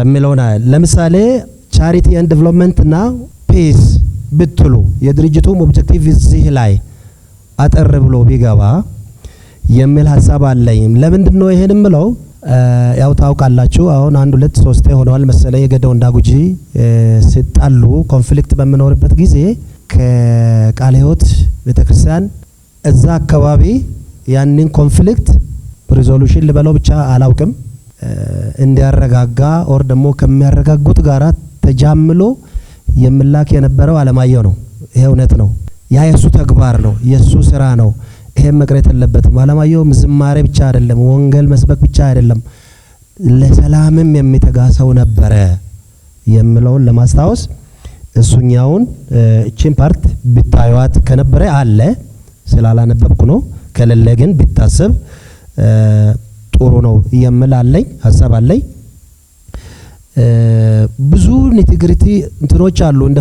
የሚለውና ለምሳሌ ቻሪቲ ኤንድ ዴቨሎፕመንት እና ፒስ ብትሉ የድርጅቱም ኦብጀክቲቭ እዚህ ላይ አጠር ብሎ ቢገባ የሚል ሐሳብ አለኝ። ለምንድነው ይሄን ምለው? ያው ታውቃላችሁ አሁን 1 2 3 ሆነዋል መሰለኝ ገደውና ጉጂ ሲጣሉ ኮንፍሊክት በመኖርበት ጊዜ ከቃለ ሕይወት ቤተክርስቲያን እዛ አካባቢ ያንን ኮንፍሊክት ሪዞሉሽን ልበለው ብቻ አላውቅም እንዲያረጋጋ ኦር ደግሞ ከሚያረጋጉት ጋራ ተጃምሎ የምላክ የነበረው አለማየሁ ነው። ይሄ እውነት ነው። ያ የሱ ተግባር ነው፣ የሱ ስራ ነው። ይሄ መቅረት የለበትም። አለማየሁ ዝማሬ ብቻ አይደለም፣ ወንጌል መስበክ ብቻ አይደለም፣ ለሰላምም የሚተጋ ሰው ነበረ የሚለውን ለማስታወስ እሱኛውን እቺን ፓርት ቢታዩት ከነበረ አለ ስላላነበብኩ ነው። ከሌለ ግን ቢታሰብ ጥሩ ነው የሚል አለኝ ሐሳብ አለኝ። ብዙ ኢንቴግሪቲ እንትኖች አሉ እንደ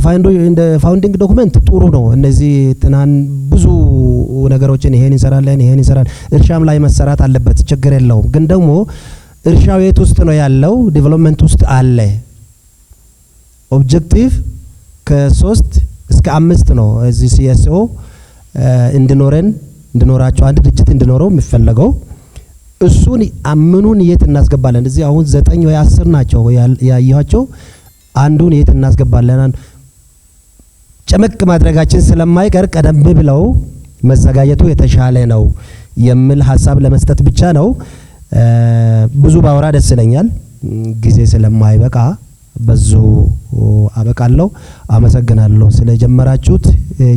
ፋውንዲንግ ዶክመንት ጥሩ ነው። እነዚህ ጥናን ብዙ ነገሮችን ይሄን ይሰራል እርሻም ላይ መሰራት አለበት ችግር የለውም። ግን ደግሞ እርሻው የት ውስጥ ነው ያለው? ዴቨሎፕመንት ውስጥ አለ። ኦብጀክቲቭ ከ3 እስከ 5 ነው እዚህ ሲኤስኦ እንድኖራቸው አንድ ድርጅት እንድኖረው የሚፈለገው እሱን አምኑን የት እናስገባለን? እዚህ አሁን 9 ወይ 10 ናቸው ያያያቸው። አንዱን የት እናስገባለን? ጨመቅ ማድረጋችን ስለማይቀር ቀደም ብለው መዘጋጀቱ የተሻለ ነው የሚል ሐሳብ ለመስጠት ብቻ ነው። ብዙ ባወራ ደስ ይለኛል፣ ጊዜ ስለማይበቃ በዙ አበቃለሁ። አመሰግናለሁ ስለጀመራችሁት።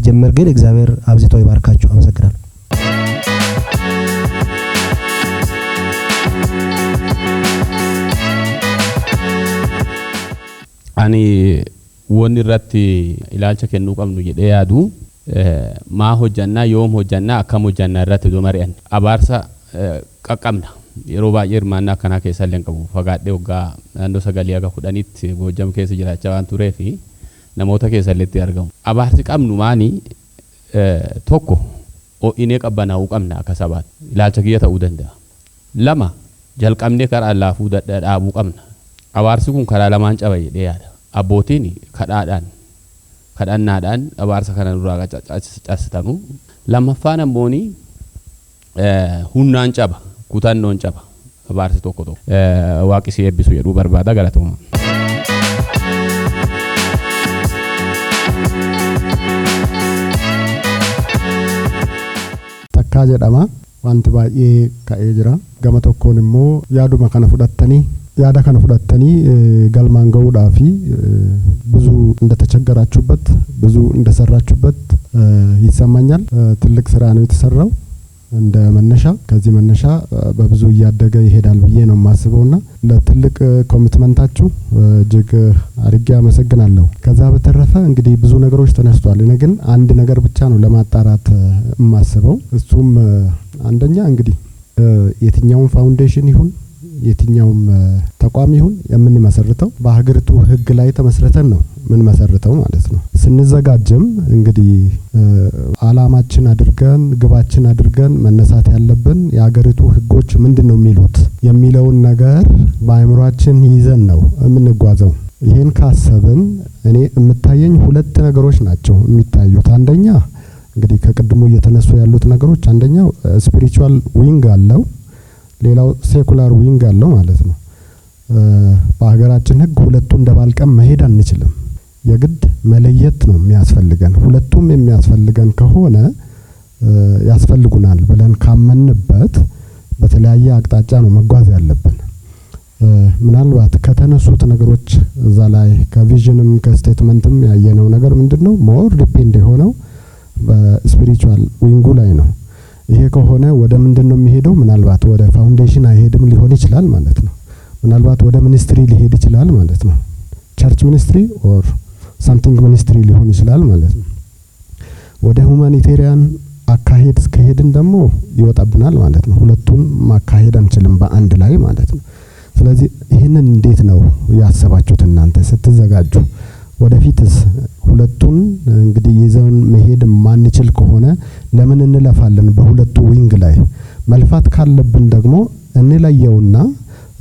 ጀምር ግን እግዚአብሔር አብዝቶ ይባርካችሁ። አመሰግናለሁ። ani won irratti ilaalcha kennuu qabnu jedhee yaadu maa hojjannaa yoom hojjannaa akkam hojjannaa irratti domari'an abaarsa qaqqabna yeroo baay'ee hirmaannaa akkanaa keessa illee qabu fagaadhee waggaa naannoo 9 aga 10tti Boojjam keessa jiraachaa waan turee fi namoota keessa illee argamu abaarsi qabnu maani tokko ho'inee qabbanaa'uu qabna akka sabaatti ilaalcha kiyya ta'uu danda'a. 2 jalqabnee karaa laafuu dhaabuu qabna. abaarsi kun karaa lamaan caba jedhee yaada. Abbootiin kadhannaadhaan abaarsa kana duraa caccabsitanu. Lammaffaan ammooni humnaan caba, kutannoon caba. Abaarsi tokko waaqisi eebbisu jedhuu barbaada. Galatoomaa. Takkaa jedhama wanti baay'ee ka'ee jira. Gama tokkoon immoo yaaduma kana fudhattanii ያዳ kana fudhattanii galmaan ga'uudhaaf ብዙ እንደተቸገራችሁበት ብዙ እንደሰራችሁበት ይሰማኛል። ትልቅ ስራ ነው የተሰራው። እንደ መነሻ ከዚህ መነሻ በብዙ እያደገ ይሄዳል ብዬ ነው የማስበውና ለትልቅ ኮሚትመንታችሁ እጅግ አድርጌ አመሰግናለሁ። ከዛ በተረፈ እንግዲህ ብዙ ነገሮች ተነስቷል። እኔ ግን አንድ ነገር ብቻ ነው ለማጣራት የማስበው። እሱም አንደኛ እንግዲህ የትኛውን ፋውንዴሽን ይሁን የትኛውም ተቋም ይሁን የምንመሰርተው በሀገሪቱ ህግ ላይ ተመስርተን ነው ምን መሰርተው ማለት ነው። ስንዘጋጅም እንግዲህ አላማችን አድርገን ግባችን አድርገን መነሳት ያለብን የሀገሪቱ ህጎች ምንድነው የሚሉት የሚለውን ነገር በአእምሮአችን ይዘን ነው የምንጓዘው። ይሄን ካሰብን እኔ የምታየኝ 2 ነገሮች ናቸው የሚታዩት። አንደኛ እንግዲህ ከቅድሙ እየተነሱ ያሉት ነገሮች አንደኛው ስፒሪቹዋል ዊንግ አለው፣ ሌላው ሴኩላር ዊንግ አለው ማለት ነው። በሀገራችን ህግ ሁለቱን እንደባልቀም መሄድ አንችልም። የግድ መለየት ነው የሚያስፈልገን። ሁለቱም የሚያስፈልገን ከሆነ ያስፈልጉናል ብለን ካመንበት በተለያየ አቅጣጫ ነው መጓዝ ያለብን። ምናልባት ከተነሱት ነገሮች እዛ ላይ ከቪዥንም ከስቴትመንትም ያየነው ነገር ምንድነው ሞር ዲፔንድ የሆነው በስፒሪቹዋል ዊንጉ ላይ ነው። ይሄ ከሆነ ወደ ምንድነው የሚሄደው? ምናልባት ወደ ፋውንዴሽን አይሄድም ሊሆን ይችላል ማለት ነው። ምናልባት ወደ ሚኒስትሪ ሊሄድ ይችላል ማለት ነው። ቸርች ሚኒስትሪ ኦር ሳምቲንግ ሚኒስትሪ ሊሆን ይችላል ማለት ነው። ወደ ሁማኒቴሪያን አካሄድ እስከሄድን ደግሞ ይወጣብናል ማለት ነው። ሁለቱን ማካሄድ አንችልም በአንድ ላይ ማለት ነው። ስለዚህ ይህንን እንዴት ነው ያሰባችሁት እናንተ ስትዘጋጁ? ወደፊትስ ሁለቱን እንግዲህ ይዘውን መሄድ ማንችል ከሆነ ለምን እንለፋለን? በሁለቱ ዊንግ ላይ መልፋት ካለብን ደግሞ እንለየውና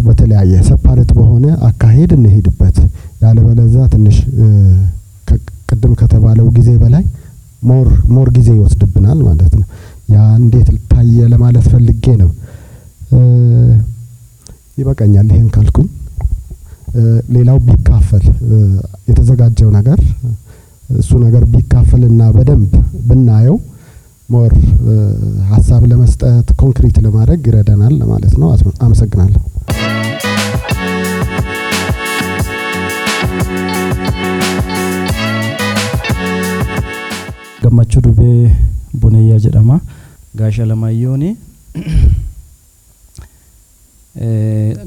በተለያየ ሰፓሬት በሆነ አካሄድ እንሄድበት። ያለበለዛ ትንሽ ቅድም ከተባለው ጊዜ በላይ ሞር ጊዜ ይወስድብናል ማለት ነው። ያ እንዴት ታየ ለማለት ፈልጌ ነው። ይበቃኛል ይሄን ካልኩኝ። ሌላው ቢካፈል የተዘጋጀው ነገር እሱ ነገር ቢካፈልና በደንብ ብናየው ሞር ሀሳብ ለመስጠት ኮንክሪት ለማድረግ ይረዳናል ማለት ነው። አመሰግናለሁ። gammachuu dubee Bonayyaa jedhama. Gaasha Lamayyooni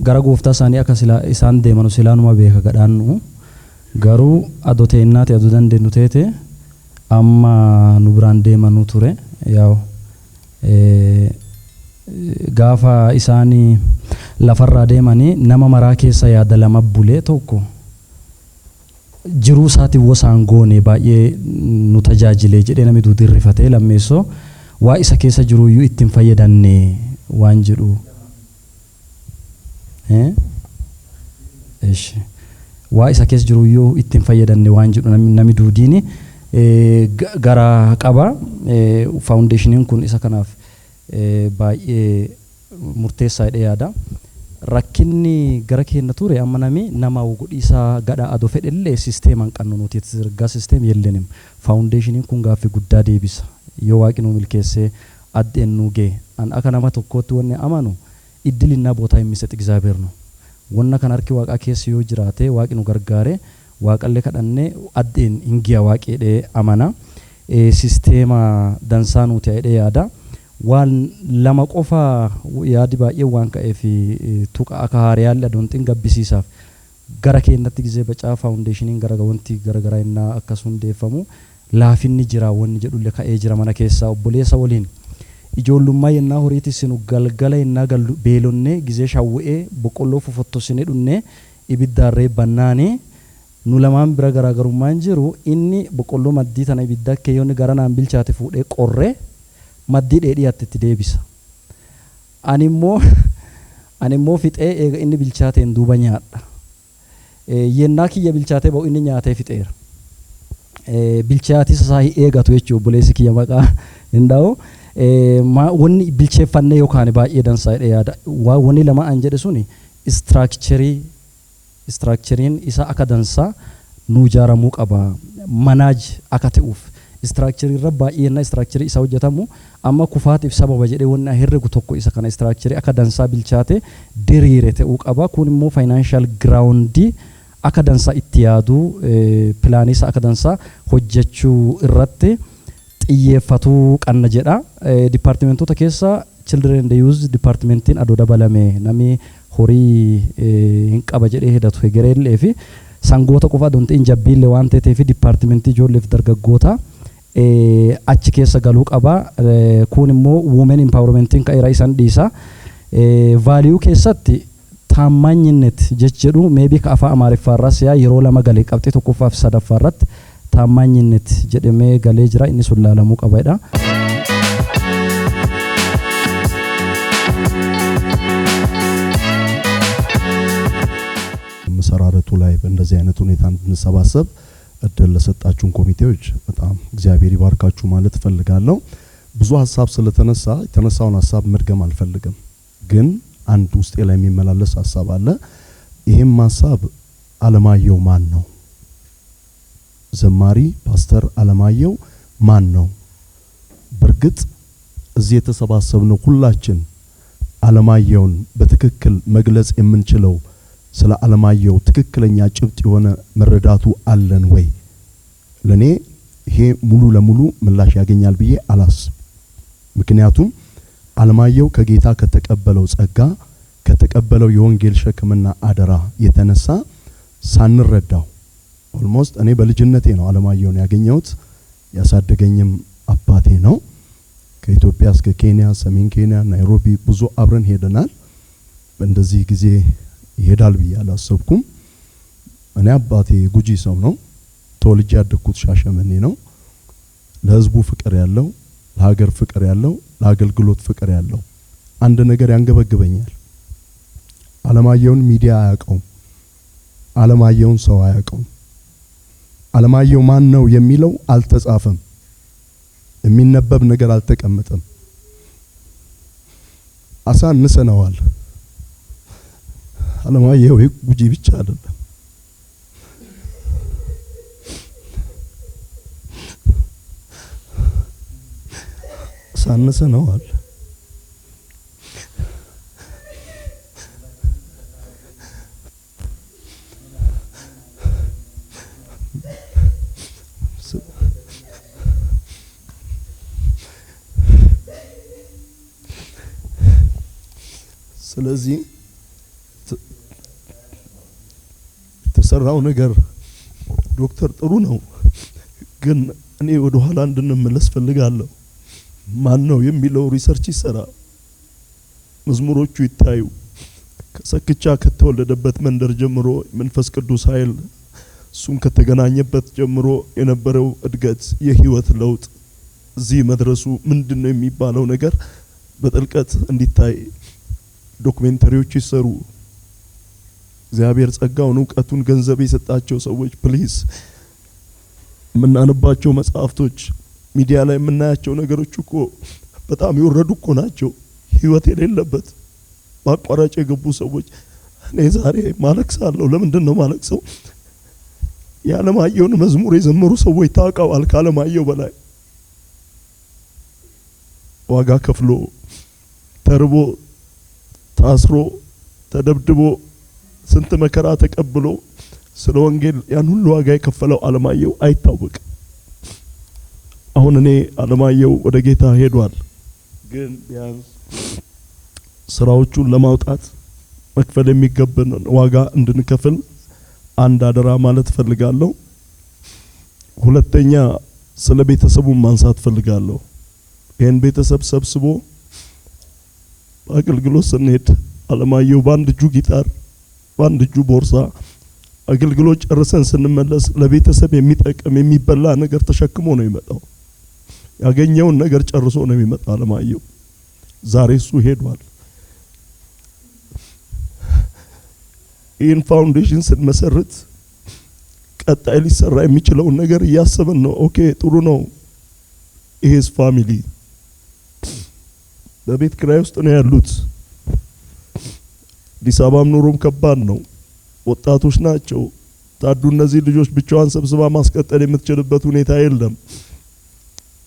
gara gooftaa isaanii akka isaan deemanu silaanuma beeka gadhaannu garuu adoo teennaati adoo dandeenyu teete amma nu biraan deemanu ture yaa'u gaafa isaanii lafarraa deemanii nama maraa keessa yaada lama bulee tokko jiruu isaati wasaan goone baay'ee nu tajaajilee jedhee namni duudirrifatee lammeessoo waa isa keessa jiruyyuu ittiin fayyadamne waan jedhu waa isa keessa jiruyyuu ittiin fayyadamne waan jedhu namni duudiini gara qaba faawundeeshiniin kun isa kanaaf baay'ee murteessaa jedhee yaada. Rakkinni gara keenya ture amma nama godhiisaa gadhaa adoo fedhellee sisteemaan qannu nuti ergaa sisteem yellenim faawundeeshiniin kun gaaffii guddaa deebisa yoo waaqni nu milkeessee addeen nu gee an akka nama tokkootti wanni amanu iddilinna bootaa himmiset egzaabeer nu wanna kan harki waaqaa keessa yoo jiraate waaqni nu gargaare waaqallee kadhannee addeen hingiya waaqeedhee amana sisteema dansaa nuti jedhee yaada. Waan lama qofa yaadi baay'ee waan ka'eef tuqa akka haariyaalli adoontiin gabbisiisaaf gara keenyatti gizee bacaa faawundeeshiniin gara wanti garagaraa innaa akkas hundeeffamu laafinni jira wanni jedhullee ka'ee jira mana keessaa obboleessa waliin ijoollummaa yennaa horiitti sinu galgala yennaa beelonnee gizee shawwa'ee boqqolloo fofottosine dhunnee ibiddaarree bannaanee nu lamaan bira garaagarummaan jiru inni boqqolloo maddii tana ibidda keeyyoonni gara naan bilchaate fuudhee qorree maddii dheedhiyaatti itti deebisa. Ani immoo fixee eega inni bilchaateen duuba nyaadha. Yennaa kiyya bilchaatee ba'u inni nyaatee fixeera. Bilchaatis isaa eegatu jechuudha obboleessi kiyya maqaa hin dha'u. Wanni bilcheeffannee yookaan baay'ee dansaa jedhee yaada. Wanni lama an jedhe suni istiraakcheriin isaa akka dansaa nu ijaaramuu qaba. Manaaj akka ta'uuf. Istiraakcherii irra baay'ee istiraakcherii isa hojjetamu amma kufaatiif sababa jedhee wanna herregu tokko isa kana istiraakcherii akka dansaa bilchaate diriire ta'uu qaba. Kun immoo faayinaanshiyal giraawundii akka dansaa itti yaaduu pilaaniisa akka dansaa hojjechuu irratti xiyyeeffatuu qabna jedha. Dipaartimentoota keessa children and youth dipaartimentiin adoo dabalame namni horii hin qaba jedhee hidhatu hegereellee fi sangoota qofa adoon ta'in jabbiillee waan ta'eef dipaartimentii ijoolleef dargaggoota achi keessa galuu qaba. Kun immoo women empowermentiin ka'eera isaan dhiisa. Vaaliyuu keessatti taammaanyinnet jedhu meebii ka afaan amaariffaarraas yeroo lama galee qabxii tokkoffaa fi sadaffaarratti taammaanyinnet jedhamee galee jira inni sun laalamuu qabaadha. መሰራረቱ ላይ በእንደዚህ አይነት ሁኔታ እንድንሰባሰብ እድል ለሰጣችሁን ኮሚቴዎች በጣም እግዚአብሔር ይባርካችሁ ማለት ፈልጋለሁ። ብዙ ሐሳብ ስለተነሳ የተነሳውን ሐሳብ መድገም አልፈልግም፣ ግን አንድ ውስጤ ላይ የሚመላለስ ሐሳብ አለ። ይሄም ሐሳብ አለማየሁ ማን ነው? ዘማሪ ፓስተር አለማየሁ ማን ነው? በርግጥ እዚህ የተሰባሰብነው ሁላችን አለማየሁን በትክክል መግለጽ የምንችለው ስለ አለማየሁ ትክክለኛ ጭብጥ የሆነ መረዳቱ አለን ወይ? ለኔ ይሄ ሙሉ ለሙሉ ምላሽ ያገኛል ብዬ አላስብ። ምክንያቱም አለማየሁ ከጌታ ከተቀበለው ጸጋ ከተቀበለው የወንጌል ሸክምና አደራ የተነሳ ሳንረዳው ኦልሞስት እኔ በልጅነቴ ነው አለማየሁን ያገኘሁት። ያሳደገኝም አባቴ ነው። ከኢትዮጵያ እስከ ኬንያ፣ ሰሜን ኬንያ፣ ናይሮቢ ብዙ አብረን ሄደናል። በእንደዚህ ጊዜ ይሄዳል ብዬ አላሰብኩም። እኔ አባቴ ጉጂ ሰው ነው። ተወልጄ ያደግኩት ሻሸመኔ ነው። ለህዝቡ ፍቅር ያለው፣ ለሀገር ፍቅር ያለው፣ ለአገልግሎት ፍቅር ያለው አንድ ነገር ያንገበግበኛል። አለማየሁን ሚዲያ አያውቀውም። አለማየሁን ሰው አያውቀውም። አለማየሁ ማን ነው የሚለው አልተጻፈም። የሚነበብ ነገር አልተቀመጠም። አሳንሰነዋል። አለማየሁ ጉጂ ብቻ አይደለም። አሳንሰነዋል። ስለዚህ የተሰራው ነገር ዶክተር ጥሩ ነው፣ ግን እኔ ወደ ኋላ እንድንመለስ ፈልጋለሁ። ማን ነው የሚለው ሪሰርች ይሰራ፣ መዝሙሮቹ ይታዩ። ከሰክቻ ከተወለደበት መንደር ጀምሮ መንፈስ ቅዱስ ኃይል እሱን ከተገናኘበት ጀምሮ የነበረው እድገት፣ የህይወት ለውጥ እዚህ መድረሱ ምንድነው የሚባለው ነገር በጥልቀት እንዲታይ ዶክመንተሪዎች ይሰሩ። እግዚአብሔር ጸጋውን ዕውቀቱን ገንዘብ የሰጣቸው ሰዎች ፕሊዝ የምናነባቸው መጽሐፍቶች ሚዲያ ላይ የምናያቸው ነገሮች እኮ በጣም ይወረዱ እኮ ናቸው። ህይወት የሌለበት በአቋራጭ የገቡ ሰዎች። እኔ ዛሬ ማለቅሳለሁ። ለምንድን ነው ማለቅሰው? የዓለማየሁን መዝሙር የዘመሩ ሰዎች ታውቀዋል። ከዓለማየሁ በላይ ዋጋ ከፍሎ ተርቦ ታስሮ ተደብድቦ ስንት መከራ ተቀብሎ ስለ ወንጌል ያን ሁሉ ዋጋ የከፈለው ዓለማየሁ አይታወቅም። አሁን እኔ ዓለማየሁ ወደ ጌታ ሄዷል፣ ግን ቢያንስ ስራዎቹን ለማውጣት መክፈል የሚገባን ዋጋ እንድንከፍል አንድ አደራ ማለት ፈልጋለሁ። ሁለተኛ ስለ ቤተሰቡ ማንሳት ፈልጋለሁ። ይሄን ቤተሰብ ሰብስቦ አገልግሎት ስንሄድ ዓለማየሁ በአንድ እጁ ጊታር በአንድ እጁ ቦርሳ አገልግሎት ጨርሰን ስንመለስ ለቤተሰብ የሚጠቅም የሚበላ ነገር ተሸክሞ ነው የሚመጣው። ያገኘውን ነገር ጨርሶ ነው የሚመጣው ዓለማየሁ። ዛሬ እሱ ሄዷል። ይህን ፋውንዴሽን ስንመሰርት ቀጣይ ሊሰራ የሚችለውን ነገር እያሰብን ነው። ኦኬ ጥሩ ነው። ይሄስ ፋሚሊ በቤት ኪራይ ውስጥ ነው ያሉት። አዲስ አበባም ኑሮም ከባድ ነው። ወጣቶች ናቸው። ታዱ እነዚህ ልጆች ብቻዋን ሰብስባ ማስቀጠል የምትችልበት ሁኔታ የለም።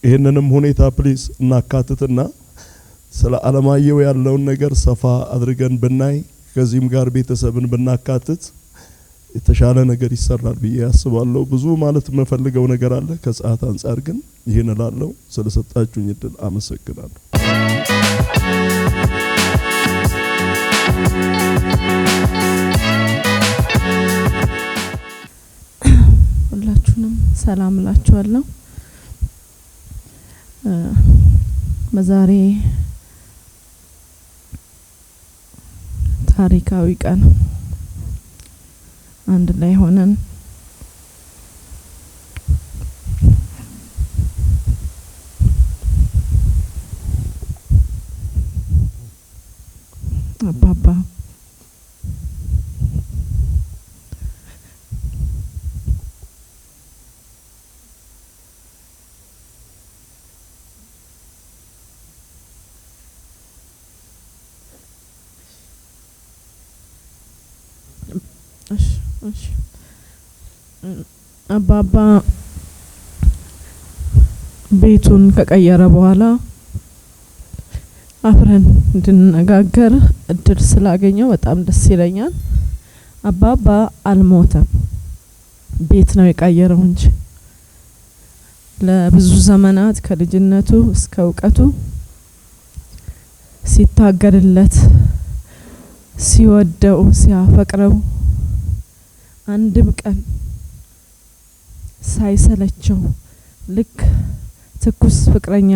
ይሄንንም ሁኔታ ፕሊዝ እናካትትና ስለ ዓለማየሁ ያለውን ነገር ሰፋ አድርገን ብናይ ከዚህም ጋር ቤተሰብን ብናካትት የተሻለ ነገር ይሰራል ብዬ አስባለሁ። ብዙ ማለት የምፈልገው ነገር አለ። ከሰዓት አንፃር ግን ይሄን እላለሁ። ስለሰጣችሁኝ እድል አመሰግናለሁ። ሁላችሁንም ሰላም እላችኋለሁ። በዛሬ ታሪካዊ ቀን አንድ ላይ ሆነን አባባ አባባ ቤቱን ከቀየረ በኋላ አብረን እንድንነጋገር እድል ስላገኘው በጣም ደስ ይለኛል። አባባ አልሞተም፣ ቤት ነው የቀየረው እንጂ ለብዙ ዘመናት ከልጅነቱ እስከ እውቀቱ ሲታገድለት ሲወደው ሲያፈቅረው አንድም ቀን ሳይሰለቸው ልክ ትኩስ ፍቅረኛ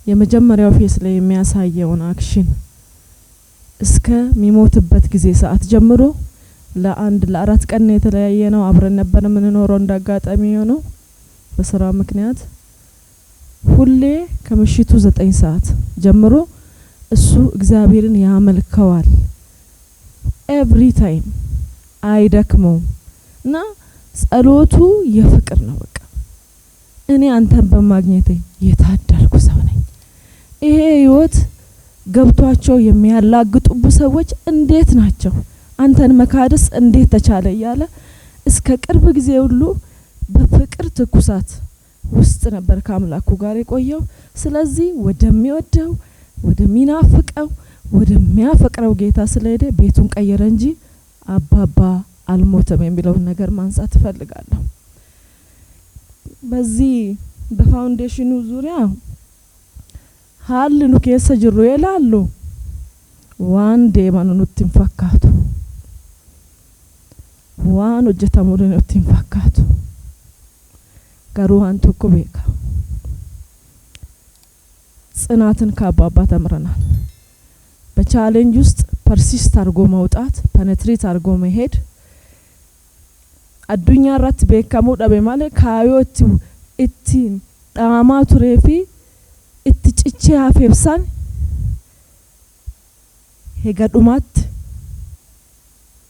የመጀመሪያው ፌስ ላይ የሚያሳየውን አክሽን እስከ ሚሞትበት ጊዜ ሰዓት ጀምሮ ለአንድ ለአራት ቀን የተለያየ ነው። አብረን ነበር የምንኖረው እንዳጋጣሚ ሆነው በስራ ምክንያት ሁሌ ከምሽቱ 9 ሰዓት ጀምሮ እሱ እግዚአብሔርን ያመልከዋል። ኤቭሪ ታይም አይደክመውም እና ጸሎቱ የፍቅር ነው። በቃ እኔ አንተን በማግኘቴ የታደልኩ ሰው ነኝ። ይሄ ህይወት ገብቷቸው የሚያላግጡብ ሰዎች እንዴት ናቸው? አንተን መካደስ እንዴት ተቻለ እያለ እስከ ቅርብ ጊዜ ሁሉ በፍቅር ትኩሳት ውስጥ ነበር ከአምላኩ ጋር የቆየው። ስለዚህ ወደሚወደው ወደሚናፍቀው ወደሚያፈቅረው ጌታ ስለሄደ ቤቱን ቀየረ እንጂ አባባ አልሞተም የሚለውን ነገር ማንሳት እፈልጋለሁ። በዚህ በፋውንዴሽኑ ዙሪያ ሀልኑ ከሰ ጅሩ ይላሉ ዋን ዴማኑ ኑትን ፈካቱ ዋን ወጀተሙን ኑትን ፈካቱ ጋሩ አንተ እኮ ቤካ ጽናትን ከአባባ ተምረናል። በቻሌንጅ ውስጥ ፐርሲስት አርጎ መውጣት ፐኔትሬት አርጎ መሄድ አዱኛ ራት ቤካሙ ዳበ ማለት ካዮት እቲን ዳማ ቱሬፊ እትጭቼ አፈብሳን ሄጋዱማት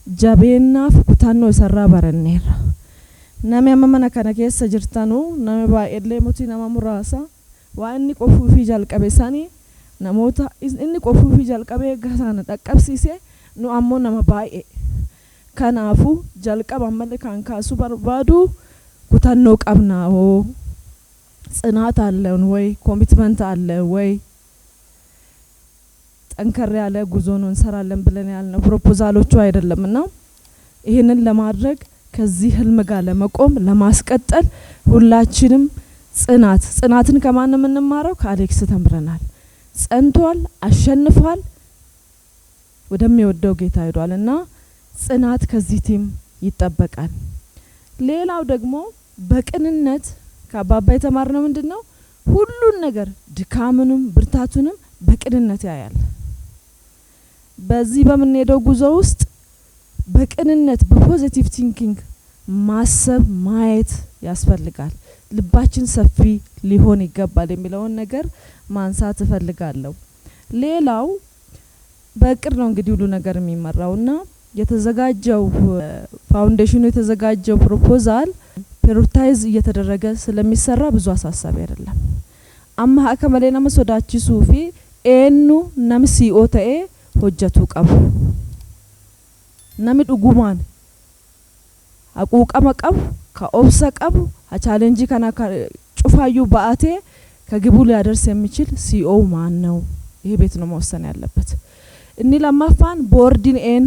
ጃቤና ፍኩታኖ ይሰራ በረኔራ ናሜ አመመና ከነ ከሰ ጅርታኑ ናሜ ባኤሌ ሙቲ ናማ ሙራሳ ዋኒ ቆፉ ፊ ጃልቀበሳኒ namoota inni qofuu fi jalqabee gasaana dhaqqabsiise nu ammoo nama baay'ee kanaafu jalqaba malee kan kaasu barbaadu kutannoo qabna hoo ጽናት አለን ወይ ኮሚትመንት አለ ወይ ጠንከር ያለ ጉዞ ነው እንሰራለን ብለን ያልነው ፕሮፖዛሎቹ አይደለምና ይሄንን ለማድረግ ከዚህ ህልም ጋር ለመቆም ለማስቀጠል ሁላችንም ጽናትን ከማን እንማረው ከአሌክስ ተምረናል። ጸንቷል፣ አሸንፏል፣ ወደሚወደው ጌታ ሄዷልና ጽናት ከዚህ ቲም ይጠበቃል። ሌላው ደግሞ በቅንነት ከአባባ የተማርነው ምንድነው? ሁሉን ነገር ድካምንም ብርታቱንም በቅንነት ያያል። በዚህ በምንሄደው ጉዞ ውስጥ በቅንነት በፖዚቲቭ ቲንኪንግ ማሰብ ማየት ያስፈልጋል። ልባችን ሰፊ ሊሆን ይገባል የሚለውን ነገር ማንሳት እፈልጋለሁ። ሌላው በእቅድ ነው እንግዲህ ሁሉ ነገር የሚመራውና የተዘጋጀው ፋውንዴሽኑ የተዘጋጀው ፕሮፖዛል ፕራዮሪታይዝ እየተደረገ ስለሚሰራ ብዙ አሳሳቢ አይደለም። አማ አከመለና መስወዳቺሱ ፊ ኤኑ ነምሲኦ ተኤ ሆጀቱ ቀቡ ነሚ ዱጉማን አቁቀመ ቀቡ ከኦብሰ ቀቡ ቻሌንጅ ከና ጩፋዩ ባአቴ ከግቡ ሊያደርስ የሚችል ሲኦ ማን ነው? ይሄ ቤት ነው መወሰን ያለበት። እኒ ለማፋን ቦርዲን ኤን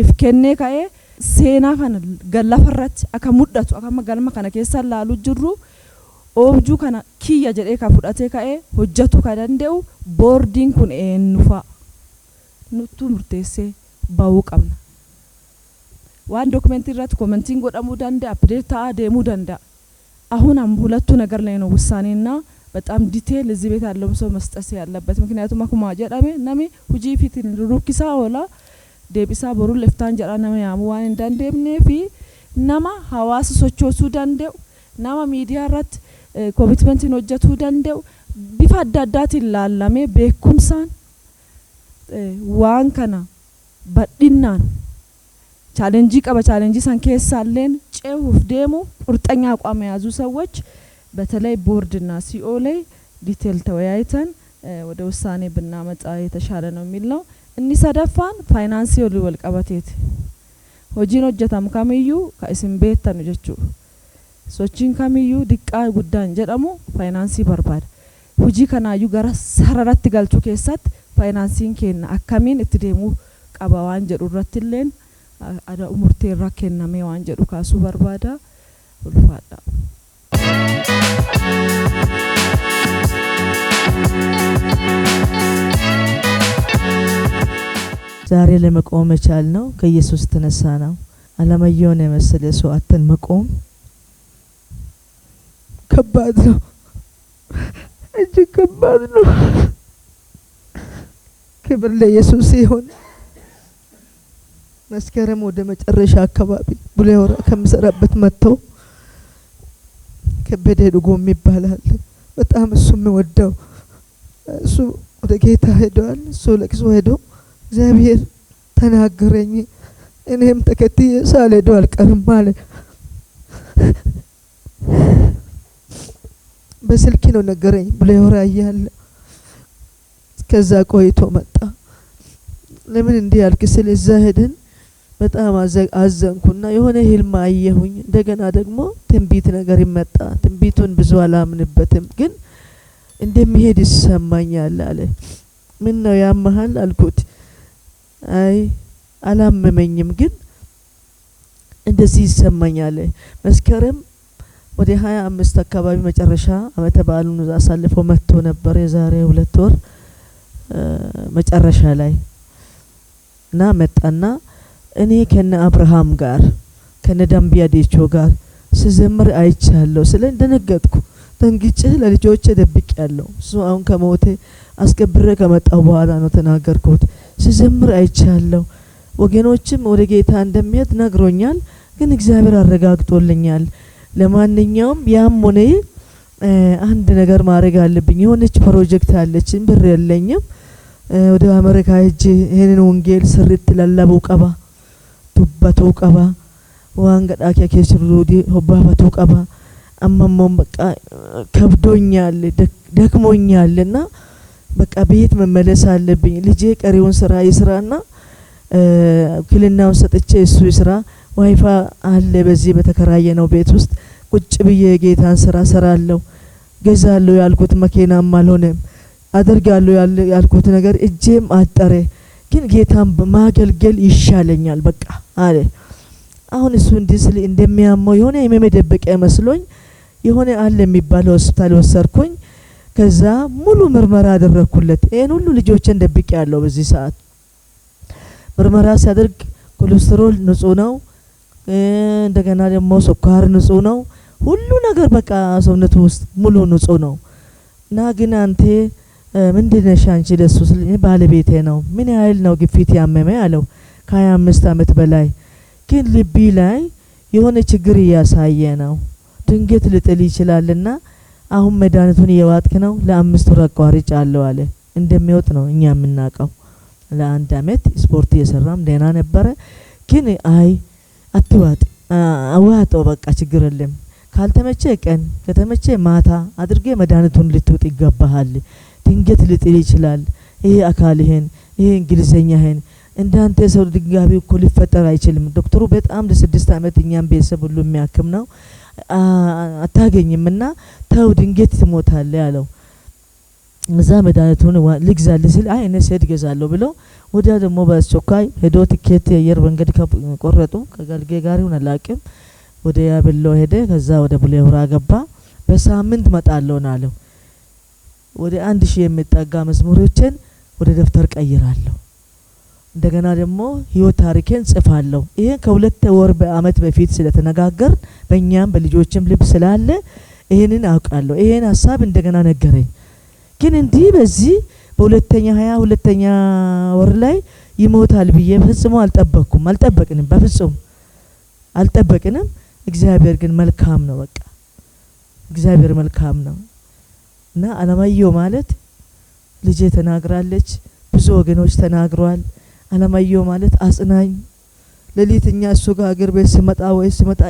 ኢፍከኔ ካኤ ሴና ካን ገላፈረት አከሙደቱ አከመገልማ ካነ ከሰ ላሉ ጅሩ ኦብጁ ካና ኪያ ጀዴ ካፉዳቴ ካኤ ሆጀቱ ካደንደው ቦርዲን ኩን ኤንፋ ኑቱ ሙርቴሴ ባው ቀምና ዋን ዶክመንት ራት ኮሜንቲንግ ወዳሙ ዳንደ አፕዴት ደሙ ዳንዳ አሁን ሁለቱ ነገር ላይ ነው ውሳኔና በጣም ዲቴል እዚህ ቤት ያለው ሰው መስጠት ያለበት። ምክንያቱም አኩማ ጀዳሜ ነሚ ሁጂ ፊትን ሩኪሳ ወላ ዴቢሳ ቦሩ ለፍታን ጀራ ነሚ ያሙዋን እንዳንደምኔ ፊ ነማ ሐዋስ ሶቾሱ ዳንደው ነማ ሚዲያ ራት ኮሚትመንት ሆጀቱ ዳንደው ቢፋዳዳት ይላላሜ በኩምሳን ዋን ከና በዲናን ቻሌንጅ ቀበ ቻሌንጅ ሳንከሳለን ጨውፍ ደሙ ቁርጠኛ አቋም ያዙ ሰዎች በተለይ ቦርድና ሲኦ ላይ ዲቴል ተወያይተን ወደ ውሳኔ ብናመጣ የተሻለ ነው የሚል ነው። እኒ ሰደፋን ፋይናንስ ይወል ቀበቴት ሆጂን ሆጀታም ካሚዩ ከእስም ቤት ተነጀቹ ሶቺን ካሚዩ ዲቃ ጉዳን ጀደሙ ፋይናንስ በርባድ ሁጂ ከናዩ ጋራ ሰራራት ጋልቹ ከሰት ፋይናንሲን ከና አካሚን እትደሙ ቀባዋን ጀዱረትለን አዳ ኡሙርቴ ራከና ሜዋን ጀዱ ካሱ በርባዳ ulfaadha. ዛሬ ለመቆም መቻል ነው ከኢየሱስ ተነሳ ነው። አለማየሁን የመሰለ ሰው አተን መቆም ከባድ ነው፣ እጅግ ከባድ ነው። ክብር ለኢየሱስ ይሁን። መስከረም ወደ መጨረሻ አካባቢ ቡሌ ሆራ ከምሰራበት መጥተው ከበደ ዱጎም ይባላል በጣም እሱ የሚወደው እሱ ወደ ጌታ ሄዷል። እሱ ለቅሶ ሄዶ እግዚአብሔር ተናገረኝ እኔም ተከትዬ ሳልሄድ አልቀርም አለ። በስልክ ነው ነገረኝ ቡሌ ሆራ እያለ። ከዛ ቆይቶ መጣ። ለምን እንዲህ ያልክ ስል እዛ ሄድን በጣም አዘንኩና የሆነ ህልም አየሁኝ። እንደገና ደግሞ ትንቢት ነገር ይመጣ። ትንቢቱን ብዙ አላምንበትም ግን እንደሚሄድ ይሰማኛል አለ። ምን ነው ያመሃል አልኩት። አይ አላመመኝም ግን እንደዚህ ይሰማኛል። መስከረም ወደ 25 አካባቢ መጨረሻ አመተ በዓሉን አሳልፈው መጥቶ ነበር የዛሬ 2 ወር መጨረሻ ላይ እና መጣና እኔ ከነ አብርሃም ጋር ከነ ዳምቢያ ዴቾ ጋር ስዘምር አይቻለሁ። ስለ እንደነገጥኩ ተንግጬ ለልጆቼ ደብቄያለሁ። እሱ አሁን ከሞቴ አስከብሬ ከመጣሁ በኋላ ነው ተናገርኩት። ስዘምር አይቻለሁ። ወገኖችም ወደ ጌታ እንደሚሄድ ነግሮኛል ግን እግዚአብሔር አረጋግጦልኛል። ለማንኛውም ያም ሆነ አንድ ነገር ማድረግ አለብኝ። የሆነች ፕሮጀክት አለችኝ ብር የለኝም። ወደ አሜሪካ ሄጄ ይሄንን ወንጌል ስርት ለለቡ ቀባ ቱባቱ ቀባ ዋንገዳ ከከሽሩዲ ሆባባቱ ቀባ አማማም በቃ ከብዶኛል ደክሞኛልና በቃ ቤት መመለስ አለብኝ። ልጄ ቀሪውን ስራ ይስራና ክልናውን ሰጥቼ እሱ ይስራ። ዋይፋ አለ በዚህ በተከራየነው ቤት ውስጥ ቁጭ ብዬ ጌታን ስራ ሰራለሁ። ገዛለሁ ያልኩት መኪናም አልሆነም። አደርጋለሁ ያልኩት ነገር እጄም አጠረ። ግን ጌታን በማገልገል ይሻለኛል በቃ አለ። አሁን እሱ እንዲስል እንደሚያመው የሆነ የመደበቂያ መስሎኝ የሆነ አለ የሚባል ሆስፒታል ወሰድኩኝ። ከዛ ሙሉ ምርመራ አደረኩለት። ይሄን ሁሉ ልጆችን ደብቄ ያለው በዚህ ሰዓት ምርመራ ሲያደርግ ኮሌስትሮል ንጹህ ነው። እንደገና ደግሞ ስኳር ንጹህ ነው። ሁሉ ነገር በቃ ሰውነቱ ውስጥ ሙሉ ንጹህ ነው። እና ግን አንተ ምንድነሽ አንቺ? ለሱ ባለቤቴ ነው። ምን ያህል ነው ግፊት ያመመ አለው። ከ25 አመት በላይ ግን ልቢ ላይ የሆነ ችግር እያሳየ ነው። ድንገት ልጥል ይችላልና አሁን መድኃኒቱን እየዋጥክ ነው። ለ5 ወር አቋርጫለሁ አለ። እንደሚወጥ ነው እኛ የምናውቀው። ለ1 አመት ስፖርት እየሰራም ደህና ነበረ። ግን አይ አትዋጥ አዋጦ በቃ ችግር የለም ካልተመቸ ቀን ከተመቸ ማታ አድርጌ መድኃኒቱን ልትውጥ ይገባሃል። ድንገት ልጥል ይችላል። ይሄ አካልህን ይሄ እንግሊዘኛህን እንዳንተ ሰው ድጋቢ እኮ ሊፈጠር አይችልም። ዶክተሩ በጣም ለ6 አመት እኛም ቤተሰብ ሁሉ የሚያክም ነው። አታገኝምና ተው ድንገት ትሞታለህ ያለው። እዛ መድኃኒቱን ልግዛል ሲል አይ እኔ ስሄድ ገዛለሁ ብሎ ወዲያ ደግሞ በአስቸኳይ ሄዶ ቲኬት የአየር መንገድ ቆረጡ። ከገልጌ ጋር ይሁን አላውቅም። ወደ ያበሎ ሄደ። ከዛ ወደ ቡሌ ሆራ ገባ። በሳምንት መጣለሁ አለው። ወደ 1000 የሚጠጋ መዝሙሮችን ወደ ደብተር ቀይራለሁ። እንደገና ደግሞ ህይወት ታሪኬን ጽፋለሁ። ይሄ ከ2 ወር በአመት በፊት ስለተነጋገር በእኛም በልጆችም ልብ ስላለ ይሄንን አውቃለሁ። ይሄን ሐሳብ እንደገና ነገረኝ። ግን እንዲህ በዚህ በ2022ኛ ወር ላይ ይሞታል ብዬ ፈጽሞ አልጠበቅንም። በፍጹም አልጠበቅንም። እግዚአብሔር ግን መልካም ነው። በቃ እግዚአብሔር መልካም ነው። እና አለማየሁ ማለት ልጄ ተናግራለች። ብዙ ወገኖች ተናግረዋል። አለማየሁ ማለት አጽናኝ። ሌሊትኛ እሱ ጋር አገር ቤት ሲመጣ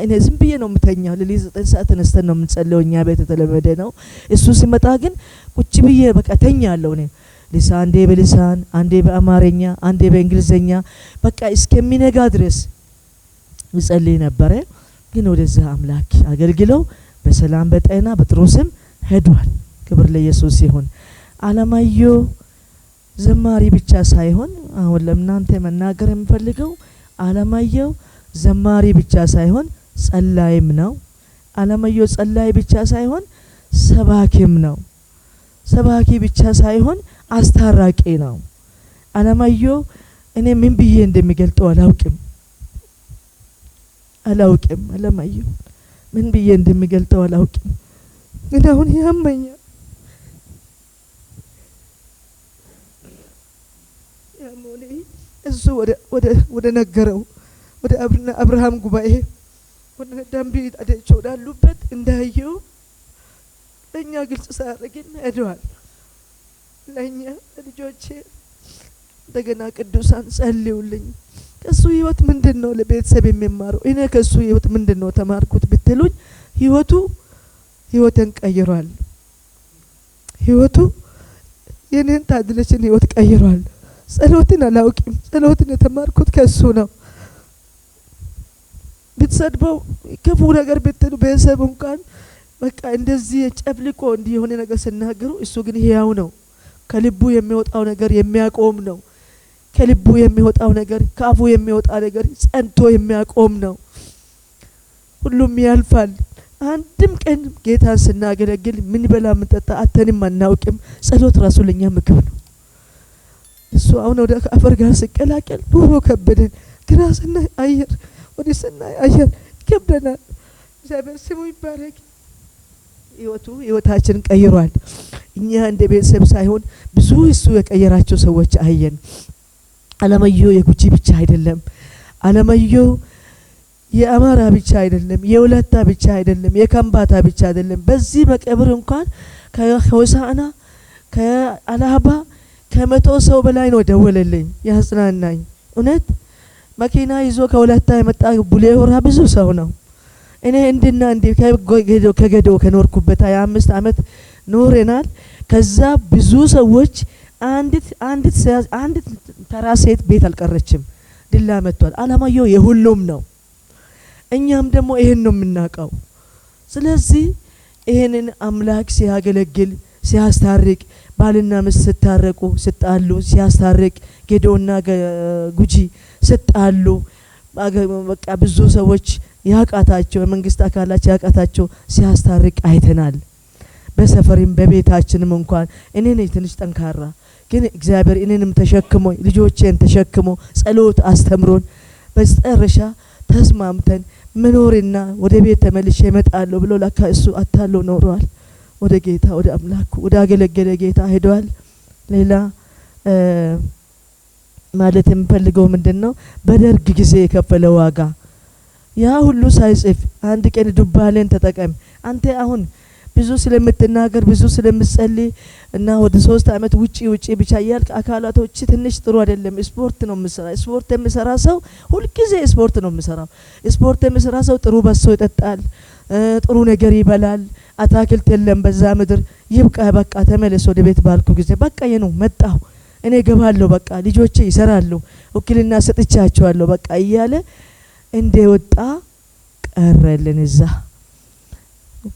እኔ ዝም ብዬ ነው የምተኛው። ሌሊት 9 ሰዓት ተነስተን ነው የምንጸልየው። እኛ ቤት የተለመደ ነው። እሱ ሲመጣ ግን ቁጭ ብዬ በቃ ተኛለሁ። እኔ ልሳን አንዴ በልሳን አንዴ በአማርኛ አንዴ በእንግሊዘኛ በቃ እስከሚነጋ ድረስ ምጸልይ ነበረ። ግን ወደዛ አምላክ አገልግለው በሰላም በጤና በጥሩ ስም ሄዷል። ክብር ለኢየሱስ ይሁን። አለማየሁ ዘማሪ ብቻ ሳይሆን አሁን ለእናንተ መናገር የምፈልገው አለማየሁ ዘማሪ ብቻ ሳይሆን ጸላይም ነው። አለማየሁ ጸላይ ብቻ ሳይሆን ሰባኪም ነው። ሰባኪ ብቻ ሳይሆን አስታራቂ ነው። አለማየሁ እኔ ምን ብዬ እንደሚገልጠው አላውቅም። አለማየሁ ምን ብዬ እንደሚገልጠው አላውቅም። ግን አሁን ያመኛል። እሱ ወደ ነገረው ወደ አብርሃም ጉባኤ ወደ ዳምቢ አደቸው ዳሉበት እንዳየው ለኛ ግልጽ ሳያደርግን ሄደዋል። ለኛ ልጆቼ እንደገና ቅዱሳን ጸልዩልኝ። ከሱ ህይወት ምንድነው ለቤተሰብ የሚማረው? እኔ ከሱ ህይወት ምንድነው ተማርኩት ብትሉኝ ህይወትን ቀይሯል። ህይወቱ የኔን ታድለችን ህይወት ቀይሯል። ጸሎትን አላውቅም። ጸሎትን የተማርኩት ከሱ ነው። ብትሰድበው ክፉ ነገር ብትሉ ቤተሰብ እንኳን በቃ እንደዚህ ጨፍልቆ እንዲህ የሆነ ነገር ሲናገሩ እሱ ግን ሕያው ነው። ከልቡ የሚወጣው ነገር የሚያቆም ነው። ከልቡ የሚወጣው ነገር ካፉ የሚወጣ ነገር ጸንቶ የሚያቆም ነው። ሁሉም ያልፋል። አንድም ቀን ጌታን ስናገለግል ምን በላ ምን ጠጣ አተንም አናውቅም። ጸሎት ራሱ ለኛ ምግብ ነው። እሱ አሁን ወደ አፈር ጋር ሲቀላቀል ኑሮ ከበደን። ግራ ስናይ አየር ወዲህ ስናይ አየር ከበደናል። እግዚአብሔር ስሙ ይባረክ። ህይወታችን ቀይሯል። እኛ እንደ ቤተሰብ ሳይሆን ብዙ እሱ የቀየራቸው ሰዎች አየን። አለማየሁ የጉጂ ብቻ አይደለም። አለማየሁ የአማራ ብቻ አይደለም። የወላይታ ብቻ አይደለም። የከምባታ ብቻ አይደለም። በዚህ መቀብር እንኳን ከሆሳዕና ከአላባ ከመቶ ሰው በላይ ነው ደወለልኝ ያጽናናኝ። እውነት መኪና ይዞ ከወላይታ የመጣ ቡሌ ሆራ ብዙ ሰው ነው። እኔ እንድና እንዴ ከገዶ ከኖርኩበት 25 አመት ኖረናል። ከዛ ብዙ ሰዎች አንዲት ተራ ሴት ቤት አልቀረችም። ድላ መጥቷል። አለማየሁ የሁሉም ነው። እኛም ደግሞ ይሄን ነው የምናውቀው። ስለዚህ ይሄንን አምላክ ሲያገለግል ሲያስታርቅ ባልና ሚስት ሲታረቁ ሲጣሉ ሲያስታርቅ ጌዶና ጉጂ ሲጣሉ በቃ ብዙ ሰዎች ያቃታቸው መንግስት አካላት ያቃታቸው ሲያስታርቅ አይተናል። በሰፈርም በቤታችንም እንኳን እኔ ነኝ ትንሽ ጠንካራ ግን እግዚአብሔር እኔንም ተሸክሞ ልጆቼን ተሸክሞ ጸሎት አስተምሮን በስተርሻ ተስማምተን መኖርና ወደ ቤት ተመልሼ እመጣለሁ ብሎ ለካ እሱ አታሎ ኖሯል። ወደ ጌታ ወደ አምላኩ ወደ አገለገለ ጌታ ሄዷል። ሌላ ማለት የምፈልገው ምንድነው በደርግ ጊዜ የከፈለ ዋጋ ያ ሁሉ ሳይጽፍ አንድ ቀን ዱባሌን ተጠቀም አንተ አሁን ብዙ ስለምትናገር ብዙ ስለምትጸልይ እና ወደ 3 አመት ውጪ ብቻ ያልክ አካላቶች ትንሽ ጥሩ አይደለም። ስፖርት ነው የምሰራ። ስፖርት የሚሰራ ሰው ሁሉ ጊዜ ስፖርት ነው የምሰራው። ስፖርት የሚሰራ ሰው ጥሩ በሶ ይጠጣል፣ ጥሩ ነገር ይበላል። አታክልት የለም በዛ ምድር። ይብቃ በቃ ተመለስ ወደ ቤት ባልኩ ጊዜ በቃ የኑ መጣሁ እኔ ገባለሁ በቃ ልጆቼ ይሰራሉ ወኪልና ሰጥቻቸዋለሁ በቃ እያለ እንደወጣ ቀረልን እዛ።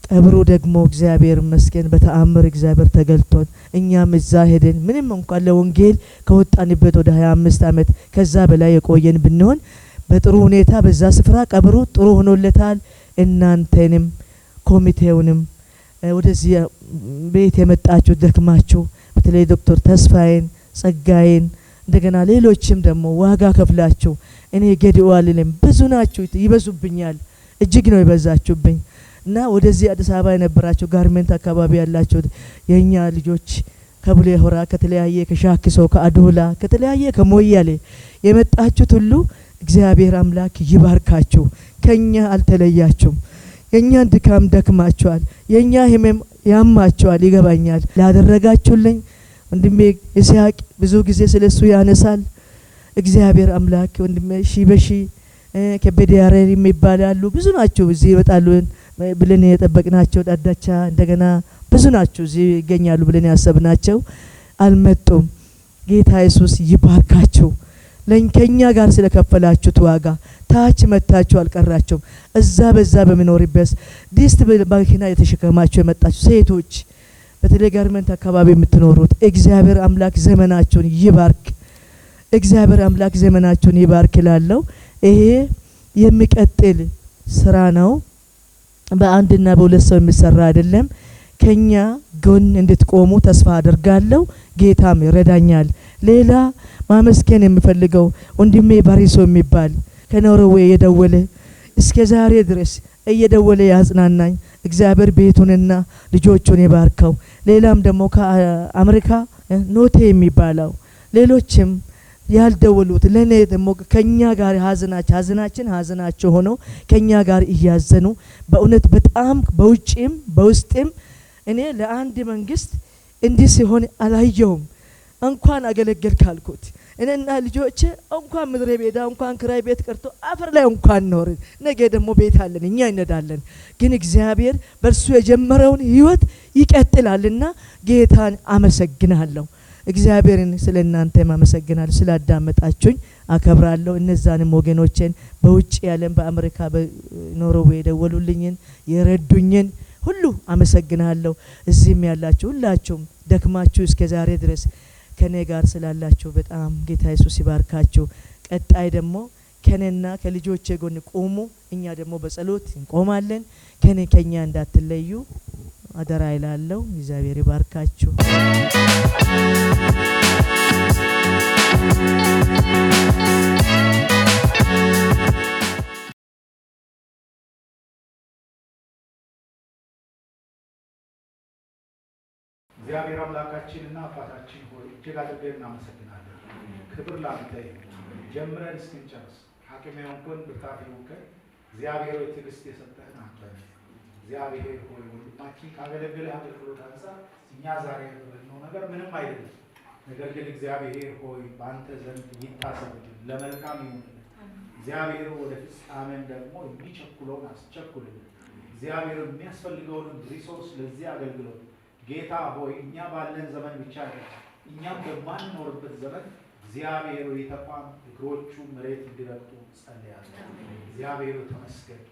ቀብሩ ደግሞ እግዚአብሔር መስገን በተአምር እግዚአብሔር ተገልጦን እኛም እዛ ሄደን ምንም እንኳን ለወንጌል ከወጣንበት ወደ 25 አመት ከዛ በላይ የቆየን ብንሆን በጥሩ ሁኔታ በዛ ስፍራ ቀብሩ ጥሩ ሆኖለታል። እናንተንም ኮሚቴውንም ወደዚህ ቤት የመጣችሁ ደክማችሁ በተለይ ዶክተር ተስፋዬን ጸጋዬን እንደገና ሌሎችም ደግሞ ዋጋ ከፍላችሁ እኔ ገድኦ አልልም ብዙ ናችሁ ይበዙብኛል እጅግ ነው ይበዛችሁብኝ እና ወደዚህ አዲስ አበባ የነበራችሁ ጋርመንት አካባቢ ያላችሁ የኛ ልጆች ከቡሌ ሆራ ከተለያየ ከሻክሶ ከአዶላ ከተለያየ ከሞያሌ የመጣችሁት ሁሉ እግዚአብሔር አምላክ ይባርካችሁ። ከኛ አልተለያችሁም። የኛን ድካም ደክማችኋል። የኛ ህመም ያማችኋል ይገባኛል። ላደረጋችሁልኝ ወንድሜ ኢሳቅ ብዙ ጊዜ ስለሱ ያነሳል። እግዚአብሔር አምላክ ወንድሜ ሺበሺ ከበዲያሬ የሚባላሉ ብዙ ናቸው እዚህ ይመጣሉ ብለን የጠበቅናቸው ዳዳቻ እንደገና ብዙ ናቸው እዚህ ይገኛሉ ብለን ያሰብናቸው አልመጡም። ጌታ ኢየሱስ ይባርካችሁ። ለኛ ጋር ስለከፈላችሁት ዋጋ ታች መታችሁ አልቀራችሁም። እዛ በዛ በመኖርበት ዲስት በመኪና የተሸከማችሁ የመጣችሁ ሴቶች በተለይ ጋርመንት አካባቢ የምትኖሩት እግዚአብሔር አምላክ ዘመናችሁን ይባርክ። እግዚአብሔር አምላክ ዘመናችሁን ይባርክ ይላለው። ይሄ የሚቀጥል ስራ ነው። በአንድና በሁለት ሰው የሚሰራ አይደለም። ከኛ ጎን እንድትቆሙ ተስፋ አደርጋለሁ። ጌታም ይረዳኛል። ሌላ ማመስገን የምፈልገው ወንድሜ ባሪሶ የሚባል ከኖርዌይ የደወለ እስከ ዛሬ ድረስ እየደወለ ያጽናናኝ እግዚአብሔር ቤቱንና ልጆቹን ይባርከው። ሌላም ደግሞ ከአሜሪካ ኖቴ የሚባለው ሌሎችም ያልደወሉት ለኔ ደግሞ ከኛ ጋር ሀዘናቸው ሆኖ ከኛ ጋር እያዘኑ በእውነት በጣም በውጭም በውስጥም እኔ ለአንድ መንግስት እንዲህ ሲሆን አላየውም። እንኳን አገለገል ካልኩት እኔና ልጆቼ እንኳን ምድረ ቤዳ እንኳን ክራይ ቤት ቀርቶ አፈር ላይ እንኳን ኖር ነገ ደግሞ ቤት አለን እኛ እንሄዳለን። ግን እግዚአብሔር በእርሱ የጀመረውን ህይወት ይቀጥላልና ጌታን አመሰግናለሁ። እግዚአብሔርን ስለናንተ ማመሰግናለሁ። ስላዳመጣችሁኝ አከብራለሁ። እነዛንም ወገኖችን በውጭ ያለን በአሜሪካ በኖርዌይ የደወሉልኝን የረዱኝን ሁሉ አመሰግናለሁ። እዚህም ያላችሁ ሁላችሁም ደክማችሁ እስከ ዛሬ ድረስ ከኔ ጋር ስላላችሁ በጣም ጌታ ኢየሱስ ይባርካችሁ። ቀጣይ ደግሞ ከኔና ከልጆቼ ጎን ቆሙ። እኛ ደግሞ በጸሎት እንቆማለን። ከኛ እንዳትለዩ አደራ ይላለሁ። እግዚአብሔር ይባርካችሁ። እግዚአብሔር አምላካችንና አባታችን ሆይ እጅግ አድርገን እናመሰግናለን። ክብር ላንተ ይሁን። ጀምረን እስክንጨርስ ሐኪም የሆንከን ብርታት የሆንከን እግዚአብሔር ሆይ ትዕግስት የሰጠህን አንተ ነህ። እግዚአብሔር ሆይ ወንድማችን ካገለገለ አገልግሎት አንጻር እኛ ዛሬ ያደረግነው ነገር ምንም አይደለም። ነገር ግን እግዚአብሔር ሆይ በአንተ ዘንድ ይታሰብልን፣ ለመልካም ይሁንልን። እግዚአብሔር ወደ ፍጻሜም ደግሞ የሚቸኩለውን አስቸኩልልን። እግዚአብሔር የሚያስፈልገውን ሪሶርስ ለዚህ አገልግሎት ጌታ ሆይ እኛ ባለን ዘመን ብቻ አይደለም፣ እኛም በማንኖርበት ዘመን እግዚአብሔር የተቋም እግሮቹ መሬት እንዲረግጡ ጸልያለሁ። እግዚአብሔር ተመስገን።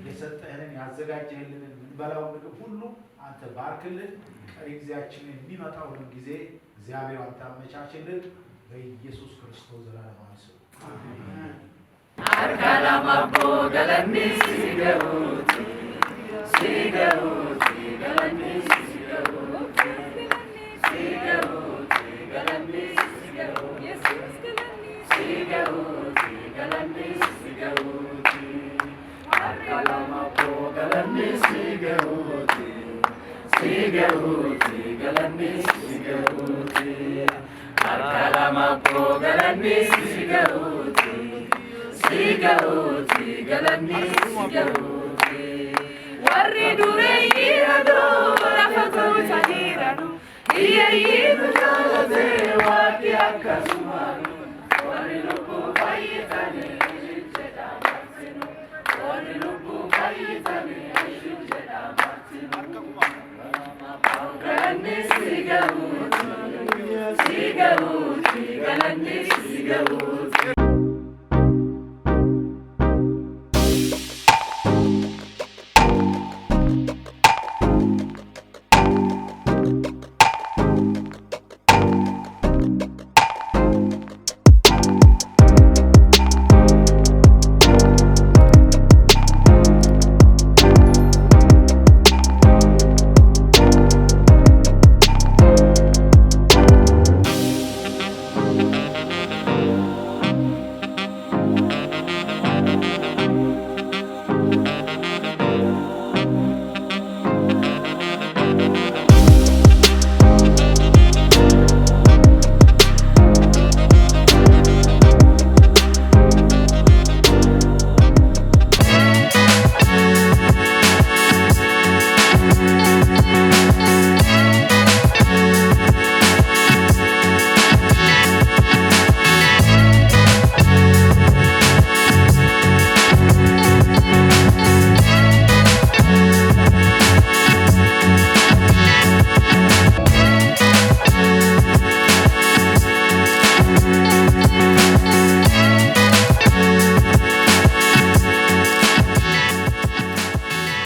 የሰጠህንን ያዘጋጀህልንን ምንበላው ምግብ ሁሉ አንተ ባርክልን። ቀሪ ጊዜያችንን የሚመጣውን ጊዜ እግዚአብሔር አንተ አመቻችልን። በኢየሱስ ክርስቶስ ዘላለማዊ ስም አሜን። አርካላማቦ ገለኒስ ሲገቡት ገለኒስ warri dureeyyi adoo lafa gootaniiranu iyyayyinu jaalate waaqi akkasumaanu warri lubbuu fayyitane jedha martinu warri lubbuu fayyitane jedha martinu